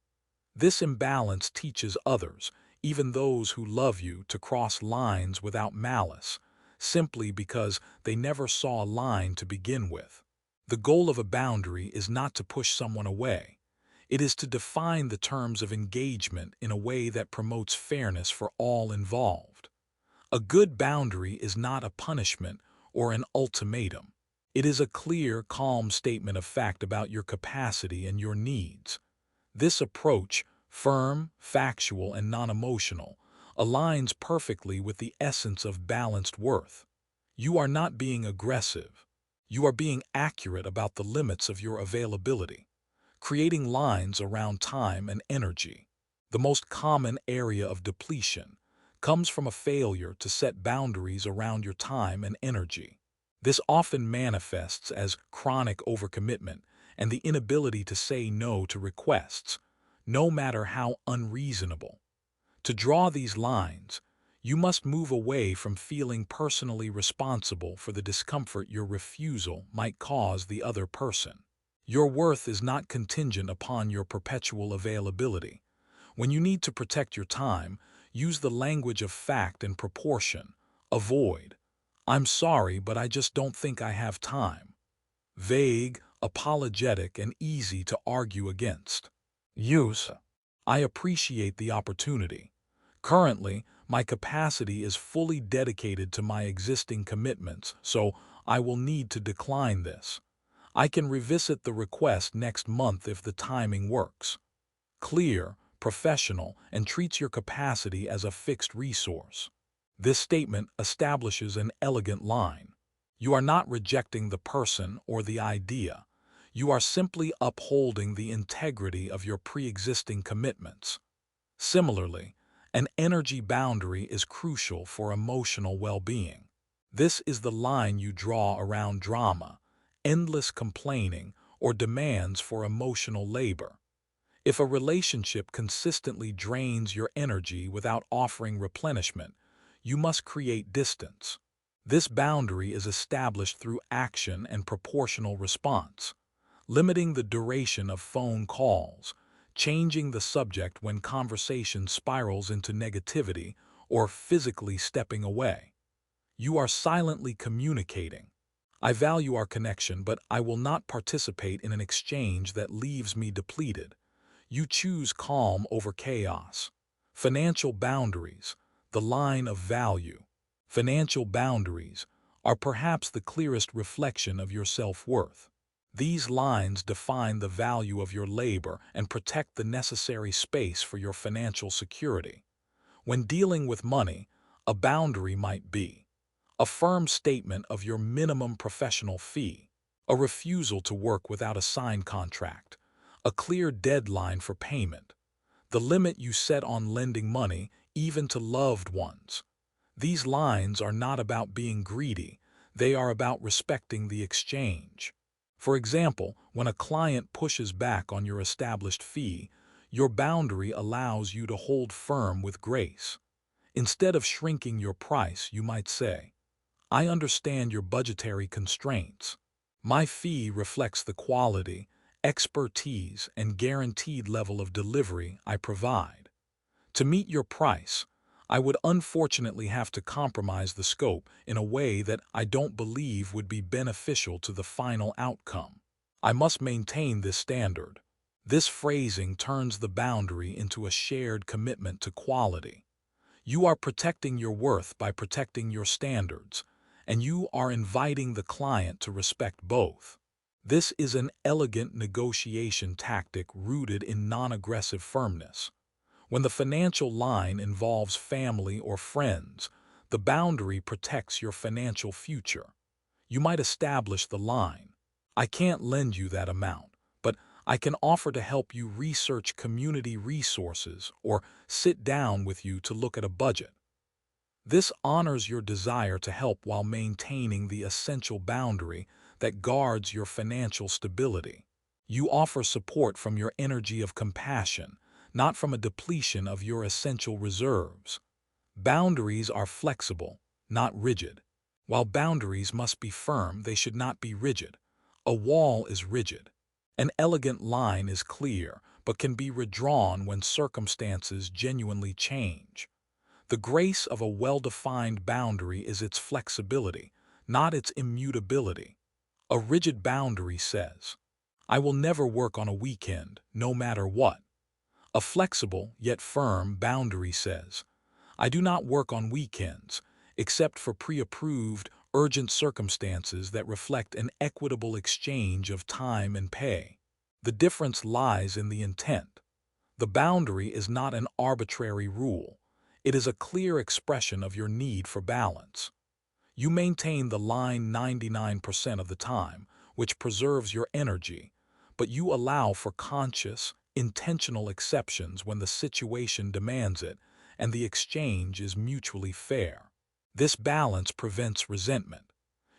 This imbalance teaches others, even those who love you, to cross lines without malice, simply because they never saw a line to begin with. The goal of a boundary is not to push someone away. It is to define the terms of engagement in a way that promotes fairness for all involved. A good boundary is not a punishment or an ultimatum. It is a clear, calm statement of fact about your capacity and your needs. This approach, firm, factual, and non-emotional, aligns perfectly with the essence of balanced worth. You are not being aggressive. You are being accurate about the limits of your availability, creating lines around time and energy. The most common area of depletion comes from a failure to set boundaries around your time and energy. This often manifests as chronic overcommitment and the inability to say no to requests, no matter how unreasonable. To draw these lines, you must move away from feeling personally responsible for the discomfort your refusal might cause the other person. Your worth is not contingent upon your perpetual availability. When you need to protect your time, use the language of fact and proportion. Avoid, "I'm sorry, but I just don't think I have time." Vague, apologetic, and easy to argue against. Use, "I appreciate the opportunity, Currently, my capacity is fully dedicated to my existing commitments, so I will need to decline this. I can revisit the request next month if the timing works. Clear, professional, and treats your capacity as a fixed resource. This statement establishes an elegant line. You are not rejecting the person or the idea. You are simply upholding the integrity of your pre-existing commitments. Similarly, an energy boundary is crucial for emotional well-being. This is the line you draw around drama, endless complaining, or demands for emotional labor. If a relationship consistently drains your energy without offering replenishment, you must create distance. This boundary is established through action and proportional response, limiting the duration of phone calls, changing the subject when conversation spirals into negativity, or physically stepping away. You are silently communicating. I value our connection, but I will not participate in an exchange that leaves me depleted. You choose calm over chaos. Financial boundaries, the line of value. Financial boundaries are perhaps the clearest reflection of your self-worth. These lines define the value of your labor and protect the necessary space for your financial security. When dealing with money, a boundary might be a firm statement of your minimum professional fee, a refusal to work without a signed contract, a clear deadline for payment, the limit you set on lending money, even to loved ones. These lines are not about being greedy, they are about respecting the exchange. For example, when a client pushes back on your established fee, your boundary allows you to hold firm with grace. Instead of shrinking your price, you might say, I understand your budgetary constraints. My fee reflects the quality, expertise, and guaranteed level of delivery I provide. To meet your price, I would unfortunately have to compromise the scope in a way that I don't believe would be beneficial to the final outcome. I must maintain this standard. This phrasing turns the boundary into a shared commitment to quality. You are protecting your worth by protecting your standards, and you are inviting the client to respect both. This is an elegant negotiation tactic rooted in non-aggressive firmness. When the financial line involves family or friends, the boundary protects your financial future. You might establish the line. I can't lend you that amount, but I can offer to help you research community resources or sit down with you to look at a budget. This honors your desire to help while maintaining the essential boundary that guards your financial stability. You offer support from your energy of compassion, not from a depletion of your essential reserves. Boundaries are flexible, not rigid. While boundaries must be firm, they should not be rigid. A wall is rigid. An elegant line is clear, but can be redrawn when circumstances genuinely change. The grace of a well-defined boundary is its flexibility, not its immutability. A rigid boundary says, I will never work on a weekend, no matter what. A flexible, yet firm boundary says, I do not work on weekends, except for pre-approved, urgent circumstances that reflect an equitable exchange of time and pay. The difference lies in the intent. The boundary is not an arbitrary rule. It is a clear expression of your need for balance. You maintain the line 99% of the time, which preserves your energy, but you allow for conscious, intentional exceptions when the situation demands it and the exchange is mutually fair. This balance prevents resentment.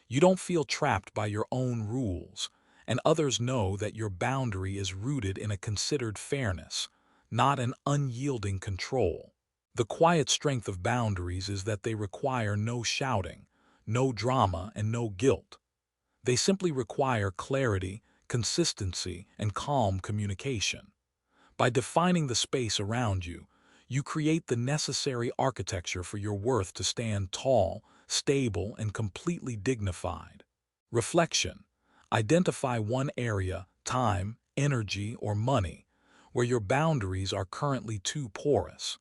You don't feel trapped by your own rules, and others know that your boundary is rooted in a considered fairness, not an unyielding control. The quiet strength of boundaries is that they require no shouting, no drama, and no guilt. They simply require clarity, consistency, and calm communication. By defining the space around you, you create the necessary architecture for your worth to stand tall, stable, and completely dignified. Reflection. Identify one area, time, energy, or money, where your boundaries are currently too porous.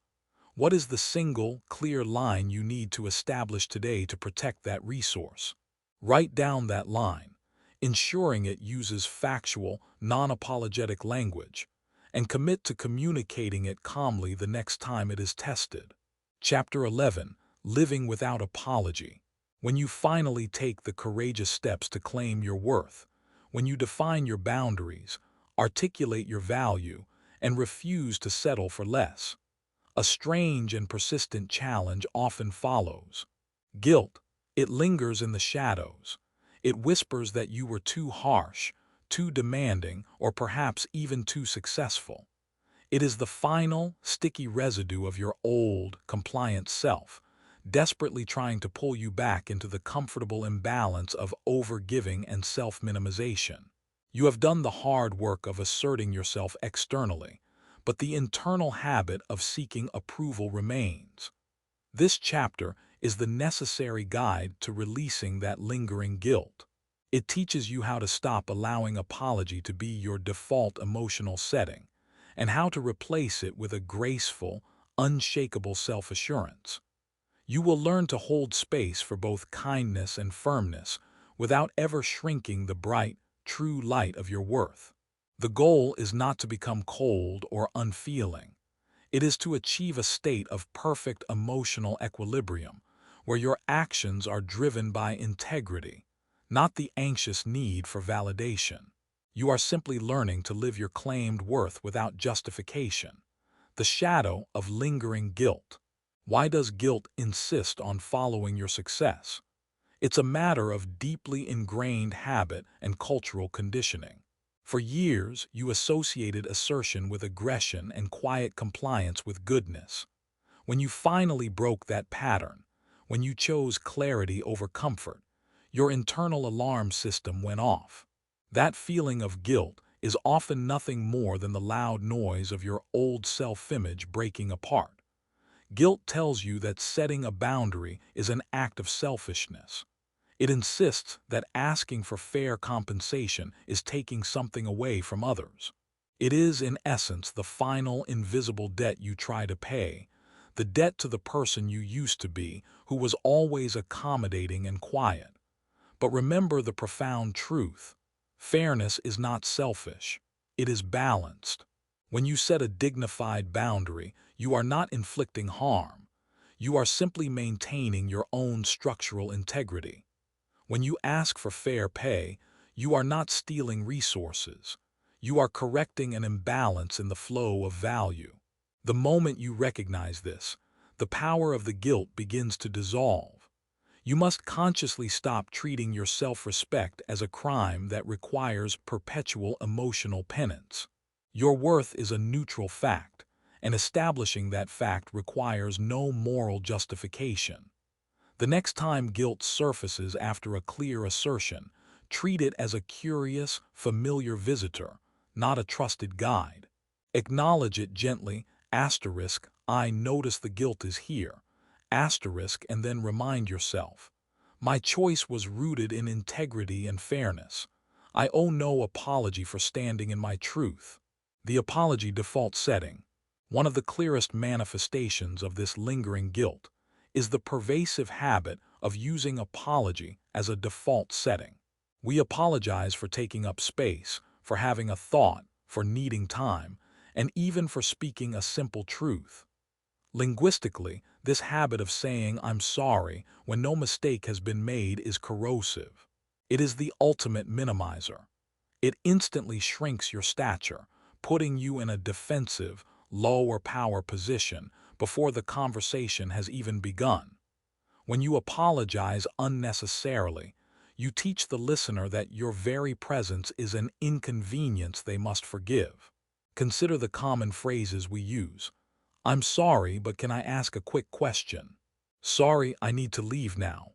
What is the single, clear line you need to establish today to protect that resource? Write down that line, ensuring it uses factual, non-apologetic language, and commit to communicating it calmly the next time it is tested. Chapter 11. Living Without Apology. When you finally take the courageous steps to claim your worth, when you define your boundaries, articulate your value, and refuse to settle for less, a strange and persistent challenge often follows. Guilt. It lingers in the shadows. It whispers that you were too harsh, too demanding, or perhaps even too successful. It is the final, sticky residue of your old, compliant self, desperately trying to pull you back into the comfortable imbalance of overgiving and self-minimization. You have done the hard work of asserting yourself externally, but the internal habit of seeking approval remains. This chapter is the necessary guide to releasing that lingering guilt. It teaches you how to stop allowing apology to be your default emotional setting, and how to replace it with a graceful, unshakable self-assurance. You will learn to hold space for both kindness and firmness without ever shrinking the bright, true light of your worth. The goal is not to become cold or unfeeling. It is to achieve a state of perfect emotional equilibrium, where your actions are driven by integrity, not the anxious need for validation. You are simply learning to live your claimed worth without justification. The shadow of lingering guilt. Why does guilt insist on following your success? It's a matter of deeply ingrained habit and cultural conditioning. For years, you associated assertion with aggression and quiet compliance with goodness. When you finally broke that pattern, when you chose clarity over comfort, your internal alarm system went off. That feeling of guilt is often nothing more than the loud noise of your old self-image breaking apart. Guilt tells you that setting a boundary is an act of selfishness. It insists that asking for fair compensation is taking something away from others. It is, in essence, the final invisible debt you try to pay, the debt to the person you used to be, who was always accommodating and quiet. But remember the profound truth. Fairness is not selfish. It is balanced. When you set a dignified boundary, you are not inflicting harm. You are simply maintaining your own structural integrity. When you ask for fair pay, you are not stealing resources. You are correcting an imbalance in the flow of value. The moment you recognize this, the power of the guilt begins to dissolve. You must consciously stop treating your self-respect as a crime that requires perpetual emotional penance. Your worth is a neutral fact, and establishing that fact requires no moral justification. The next time guilt surfaces after a clear assertion, treat it as a curious, familiar visitor, not a trusted guide. Acknowledge it gently, asterisk, I notice the guilt is here, asterisk, and then remind yourself, my choice was rooted in integrity and fairness. I owe no apology for standing in my truth. The apology default setting. One of the clearest manifestations of this lingering guilt is the pervasive habit of using apology as a default setting. We apologize for taking up space, for having a thought, for needing time, and even for speaking a simple truth. Linguistically, this habit of saying I'm sorry when no mistake has been made is corrosive. It is the ultimate minimizer. It instantly shrinks your stature, putting you in a defensive, lower power position before the conversation has even begun. When you apologize unnecessarily, you teach the listener that your very presence is an inconvenience they must forgive. Consider the common phrases we use. I'm sorry, but can I ask a quick question? Sorry, I need to leave now.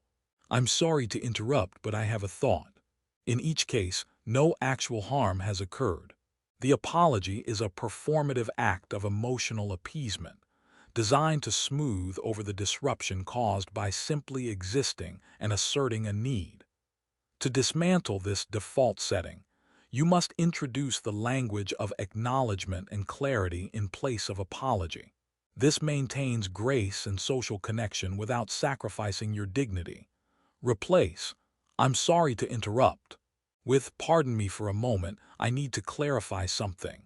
I'm sorry to interrupt, but I have a thought. In each case, no actual harm has occurred. The apology is a performative act of emotional appeasement, designed to smooth over the disruption caused by simply existing and asserting a need. To dismantle this default setting, you must introduce the language of acknowledgement and clarity in place of apology. This maintains grace and social connection without sacrificing your dignity. Replace "I'm sorry to interrupt" with "Pardon me for a moment, I need to clarify something."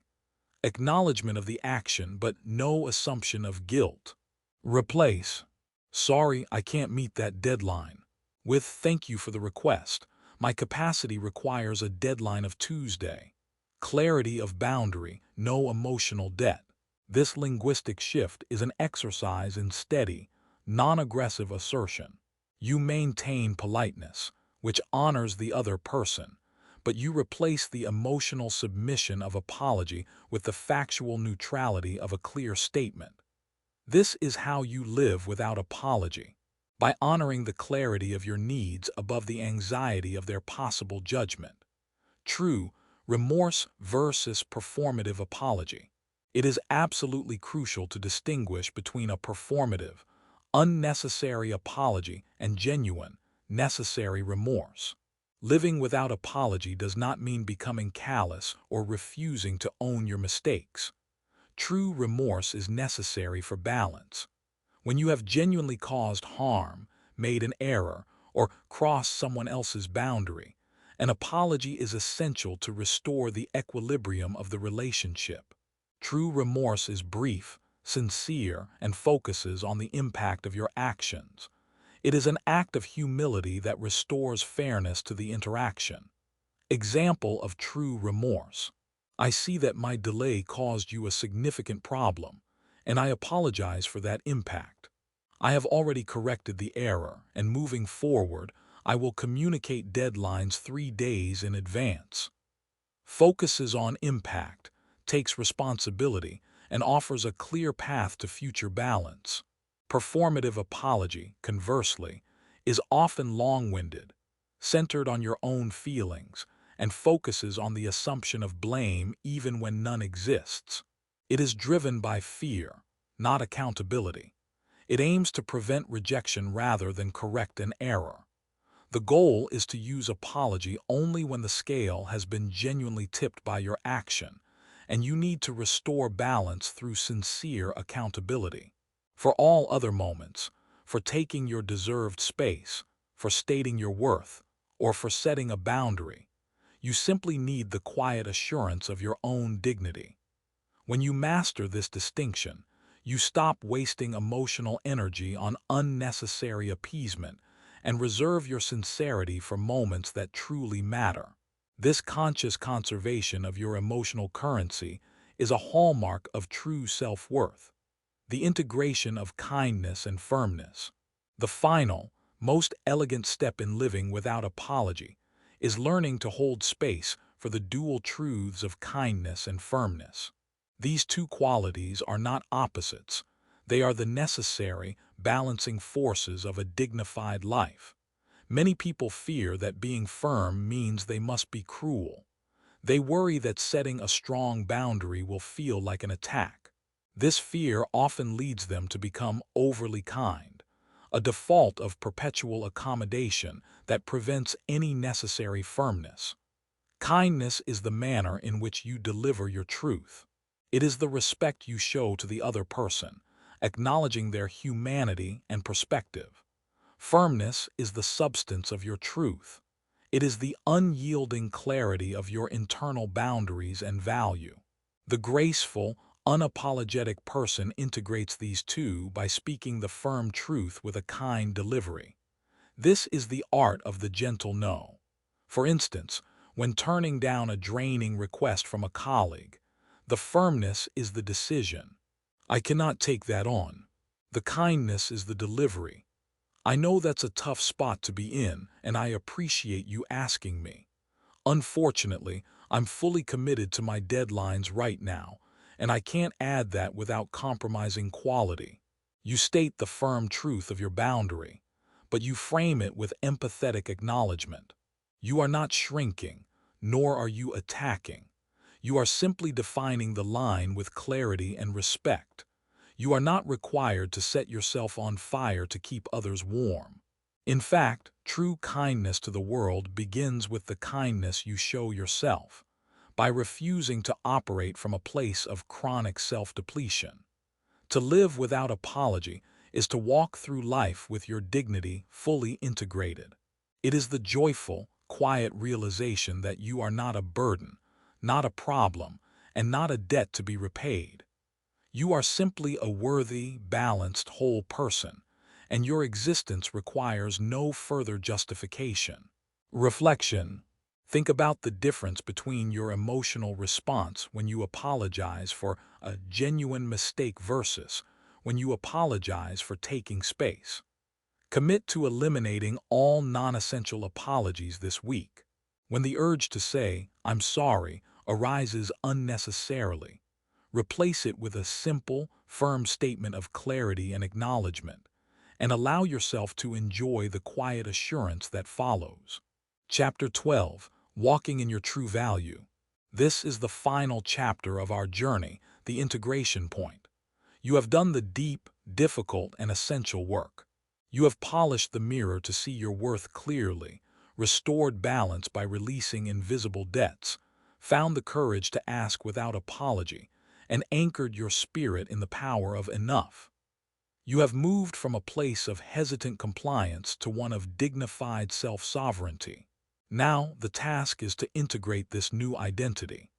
Acknowledgement of the action but no assumption of guilt. Replace "Sorry, I can't meet that deadline" with "Thank you for the request. My capacity requires a deadline of Tuesday." Clarity of boundary, no emotional debt. This linguistic shift is an exercise in steady, non-aggressive assertion. You maintain politeness, which honors the other person, but you replace the emotional submission of apology with the factual neutrality of a clear statement. This is how you live without apology, by honoring the clarity of your needs above the anxiety of their possible judgment. True remorse versus performative apology. It is absolutely crucial to distinguish between a performative, unnecessary apology and genuine, necessary remorse. Living without apology does not mean becoming callous or refusing to own your mistakes. True remorse is necessary for balance. When you have genuinely caused harm, made an error, or crossed someone else's boundary, an apology is essential to restore the equilibrium of the relationship. True remorse is brief, sincere, and focuses on the impact of your actions. It is an act of humility that restores fairness to the interaction. Example of true remorse. I see that my delay caused you a significant problem, and I apologize for that impact. I have already corrected the error, and moving forward, I will communicate deadlines 3 days in advance. Focuses on impact, takes responsibility, and offers a clear path to future balance. Performative apology, conversely, is often long-winded, centered on your own feelings, and focuses on the assumption of blame even when none exists. It is driven by fear, not accountability. It aims to prevent rejection rather than correct an error. The goal is to use apology only when the scale has been genuinely tipped by your action, and you need to restore balance through sincere accountability. For all other moments, for taking your deserved space, for stating your worth, or for setting a boundary, you simply need the quiet assurance of your own dignity. When you master this distinction, you stop wasting emotional energy on unnecessary appeasement and reserve your sincerity for moments that truly matter. This conscious conservation of your emotional currency is a hallmark of true self-worth. The integration of kindness and firmness. The final, most elegant step in living without apology is learning to hold space for the dual truths of kindness and firmness. These two qualities are not opposites. They are the necessary, balancing forces of a dignified life. Many people fear that being firm means they must be cruel. They worry that setting a strong boundary will feel like an attack. This fear often leads them to become overly kind, a default of perpetual accommodation that prevents any necessary firmness. Kindness is the manner in which you deliver your truth. It is the respect you show to the other person, acknowledging their humanity and perspective. Firmness is the substance of your truth. It is the unyielding clarity of your internal boundaries and value. The graceful, unapologetic person integrates these two by speaking the firm truth with a kind delivery. This is the art of the gentle no. For instance, when turning down a draining request from a colleague, the firmness is the decision. "I cannot take that on." The kindness is the delivery. "I know that's a tough spot to be in, and I appreciate you asking me. Unfortunately, I'm fully committed to my deadlines right now, and I can't add that without compromising quality." You state the firm truth of your boundary, but you frame it with empathetic acknowledgement. You are not shrinking, nor are you attacking. You are simply defining the line with clarity and respect. You are not required to set yourself on fire to keep others warm. In fact, true kindness to the world begins with the kindness you show yourself, by refusing to operate from a place of chronic self-depletion. To live without apology is to walk through life with your dignity fully integrated. It is the joyful, quiet realization that you are not a burden, not a problem, and not a debt to be repaid. You are simply a worthy, balanced, whole person, and your existence requires no further justification. Reflection. Think about the difference between your emotional response when you apologize for a genuine mistake versus when you apologize for taking space. Commit to eliminating all non-essential apologies this week. When the urge to say, "I'm sorry," arises unnecessarily, replace it with a simple, firm statement of clarity and acknowledgement, and allow yourself to enjoy the quiet assurance that follows. Chapter 12. Walking in Your True Value. This is the final chapter of our journey, the integration point. You have done the deep, difficult, and essential work. You have polished the mirror to see your worth clearly, restored balance by releasing invisible debts, found the courage to ask without apology, and anchored your spirit in the power of enough. You have moved from a place of hesitant compliance to one of dignified self-sovereignty. Now, the task is to integrate this new identity.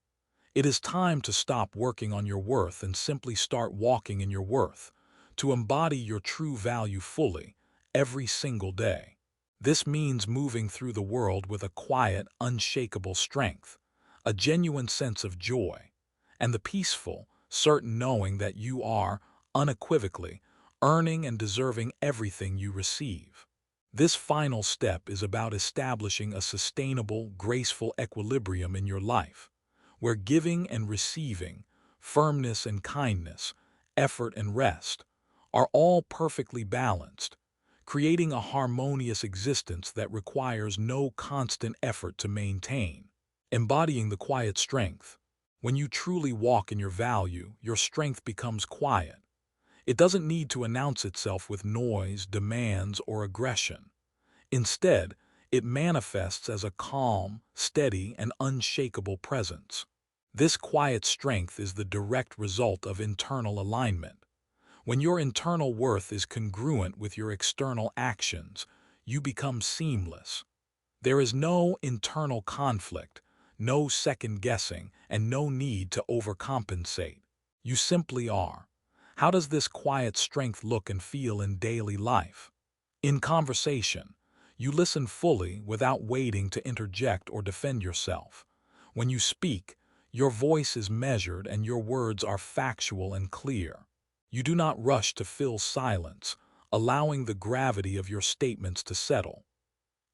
It is time to stop working on your worth and simply start walking in your worth, to embody your true value fully, every single day. This means moving through the world with a quiet, unshakable strength, a genuine sense of joy, and the peaceful, certain knowing that you are, unequivocally, earning and deserving everything you receive. This final step is about establishing a sustainable, graceful equilibrium in your life, where giving and receiving, firmness and kindness, effort and rest, are all perfectly balanced, creating a harmonious existence that requires no constant effort to maintain. Embodying the quiet strength. When you truly walk in your value, your strength becomes quiet. It doesn't need to announce itself with noise, demands, or aggression. Instead, it manifests as a calm, steady, and unshakable presence. This quiet strength is the direct result of internal alignment. When your internal worth is congruent with your external actions, you become seamless. There is no internal conflict, no second guessing, and no need to overcompensate. You simply are. How does this quiet strength look and feel in daily life? In conversation, you listen fully without waiting to interject or defend yourself. When you speak, your voice is measured and your words are factual and clear. You do not rush to fill silence, allowing the gravity of your statements to settle.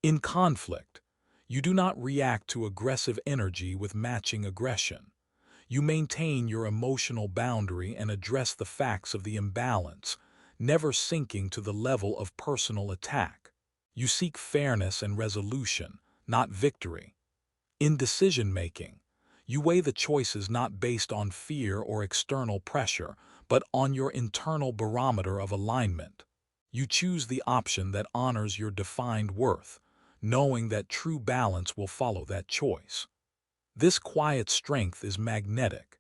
In conflict, you do not react to aggressive energy with matching aggression. You maintain your emotional boundary and address the facts of the imbalance, never sinking to the level of personal attack. You seek fairness and resolution, not victory. In decision-making, you weigh the choices not based on fear or external pressure, but on your internal barometer of alignment. You choose the option that honors your defined worth, knowing that true balance will follow that choice. This quiet strength is magnetic.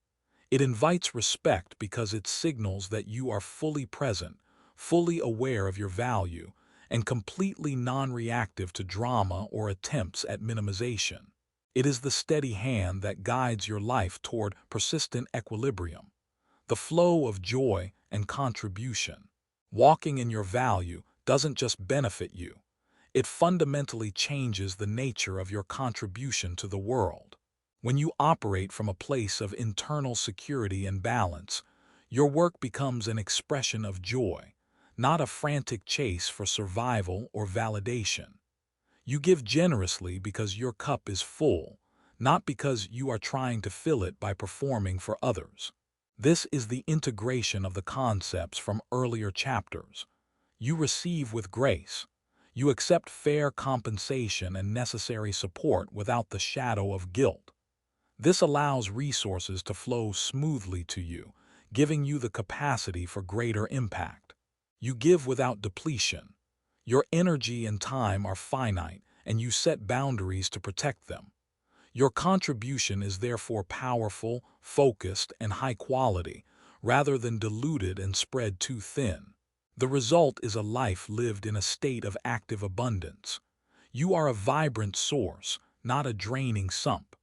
It invites respect because it signals that you are fully present, fully aware of your value, and completely non-reactive to drama or attempts at minimization. It is the steady hand that guides your life toward persistent equilibrium, the flow of joy and contribution. Walking in your value doesn't just benefit you. It fundamentally changes the nature of your contribution to the world. When you operate from a place of internal security and balance, your work becomes an expression of joy, not a frantic chase for survival or validation. You give generously because your cup is full, not because you are trying to fill it by performing for others. This is the integration of the concepts from earlier chapters. You receive with grace. You accept fair compensation and necessary support without the shadow of guilt. This allows resources to flow smoothly to you, giving you the capacity for greater impact. You give without depletion. Your energy and time are finite, and you set boundaries to protect them. Your contribution is therefore powerful, focused, and high quality, rather than diluted and spread too thin. The result is a life lived in a state of active abundance. You are a vibrant source, not a draining sump.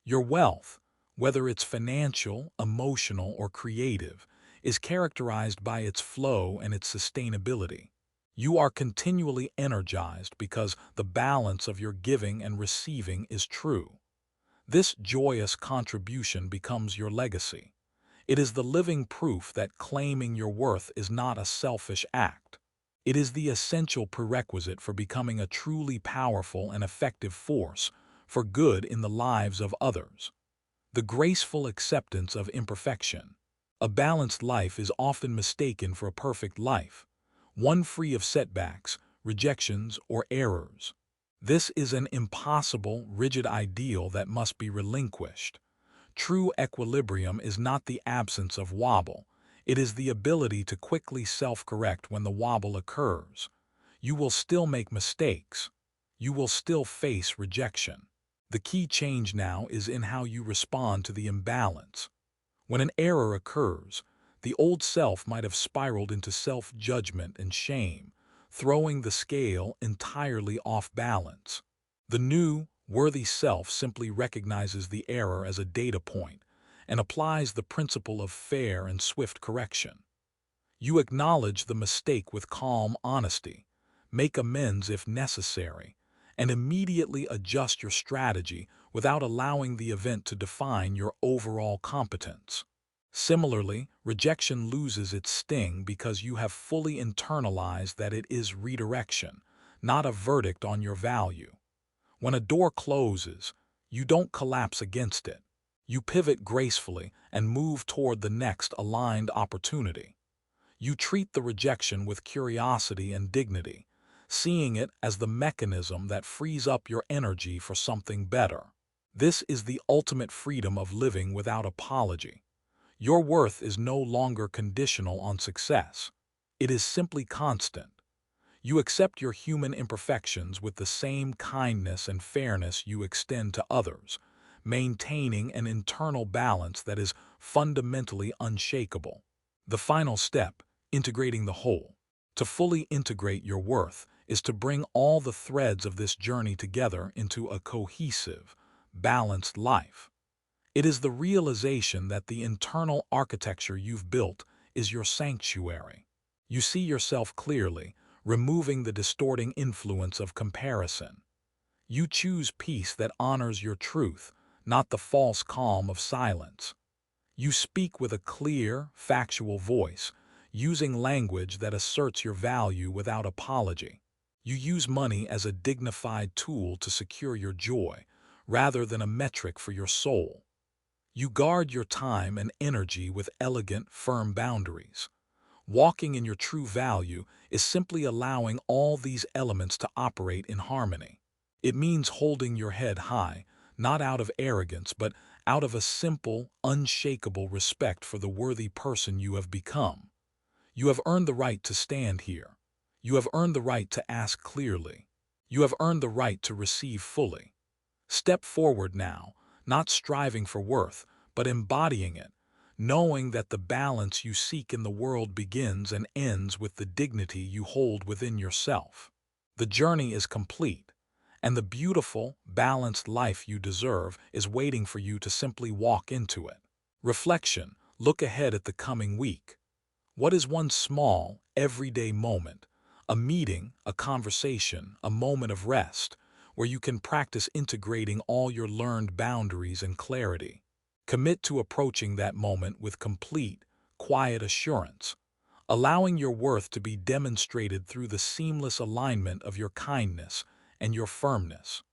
Your wealth, whether it's financial, emotional, or creative, is characterized by its flow and its sustainability. You are continually energized because the balance of your giving and receiving is true. This joyous contribution becomes your legacy. It is the living proof that claiming your worth is not a selfish act. It is the essential prerequisite for becoming a truly powerful and effective force for good in the lives of others. The graceful acceptance of imperfection. A balanced life is often mistaken for a perfect life, one free of setbacks, rejections, or errors. This is an impossible, rigid ideal that must be relinquished. True equilibrium is not the absence of wobble. It is the ability to quickly self-correct when the wobble occurs. You will still make mistakes. You will still face rejection. The key change now is in how you respond to the imbalance. When an error occurs, the old self might have spiraled into self-judgment and shame, throwing the scale entirely off balance. The new, worthy self simply recognizes the error as a data point and applies the principle of fair and swift correction. You acknowledge the mistake with calm honesty, make amends if necessary, and immediately adjust your strategy without allowing the event to define your overall competence. Similarly, rejection loses its sting because you have fully internalized that it is redirection, not a verdict on your value. When a door closes, you don't collapse against it. You pivot gracefully and move toward the next aligned opportunity. You treat the rejection with curiosity and dignity, seeing it as the mechanism that frees up your energy for something better. This is the ultimate freedom of living without apology. Your worth is no longer conditional on success. It is simply constant. You accept your human imperfections with the same kindness and fairness you extend to others, maintaining an internal balance that is fundamentally unshakable. The final step, integrating the whole. To fully integrate your worth is to bring all the threads of this journey together into a cohesive, balanced life. It is the realization that the internal architecture you've built is your sanctuary. You see yourself clearly, removing the distorting influence of comparison. You choose peace that honors your truth, not the false calm of silence. You speak with a clear, factual voice, using language that asserts your value without apology. You use money as a dignified tool to secure your joy, rather than a metric for your soul. You guard your time and energy with elegant, firm boundaries. Walking in your true value is simply allowing all these elements to operate in harmony. It means holding your head high, not out of arrogance, but out of a simple, unshakable respect for the worthy person you have become. You have earned the right to stand here. You have earned the right to ask clearly. You have earned the right to receive fully. Step forward now, not striving for worth, but embodying it, knowing that the balance you seek in the world begins and ends with the dignity you hold within yourself. The journey is complete, and the beautiful, balanced life you deserve is waiting for you to simply walk into it. Reflection. Look ahead at the coming week. What is one small, everyday moment, a meeting, a conversation, a moment of rest, where you can practice integrating all your learned boundaries and clarity? Commit to approaching that moment with complete, quiet assurance, allowing your worth to be demonstrated through the seamless alignment of your kindness and your firmness.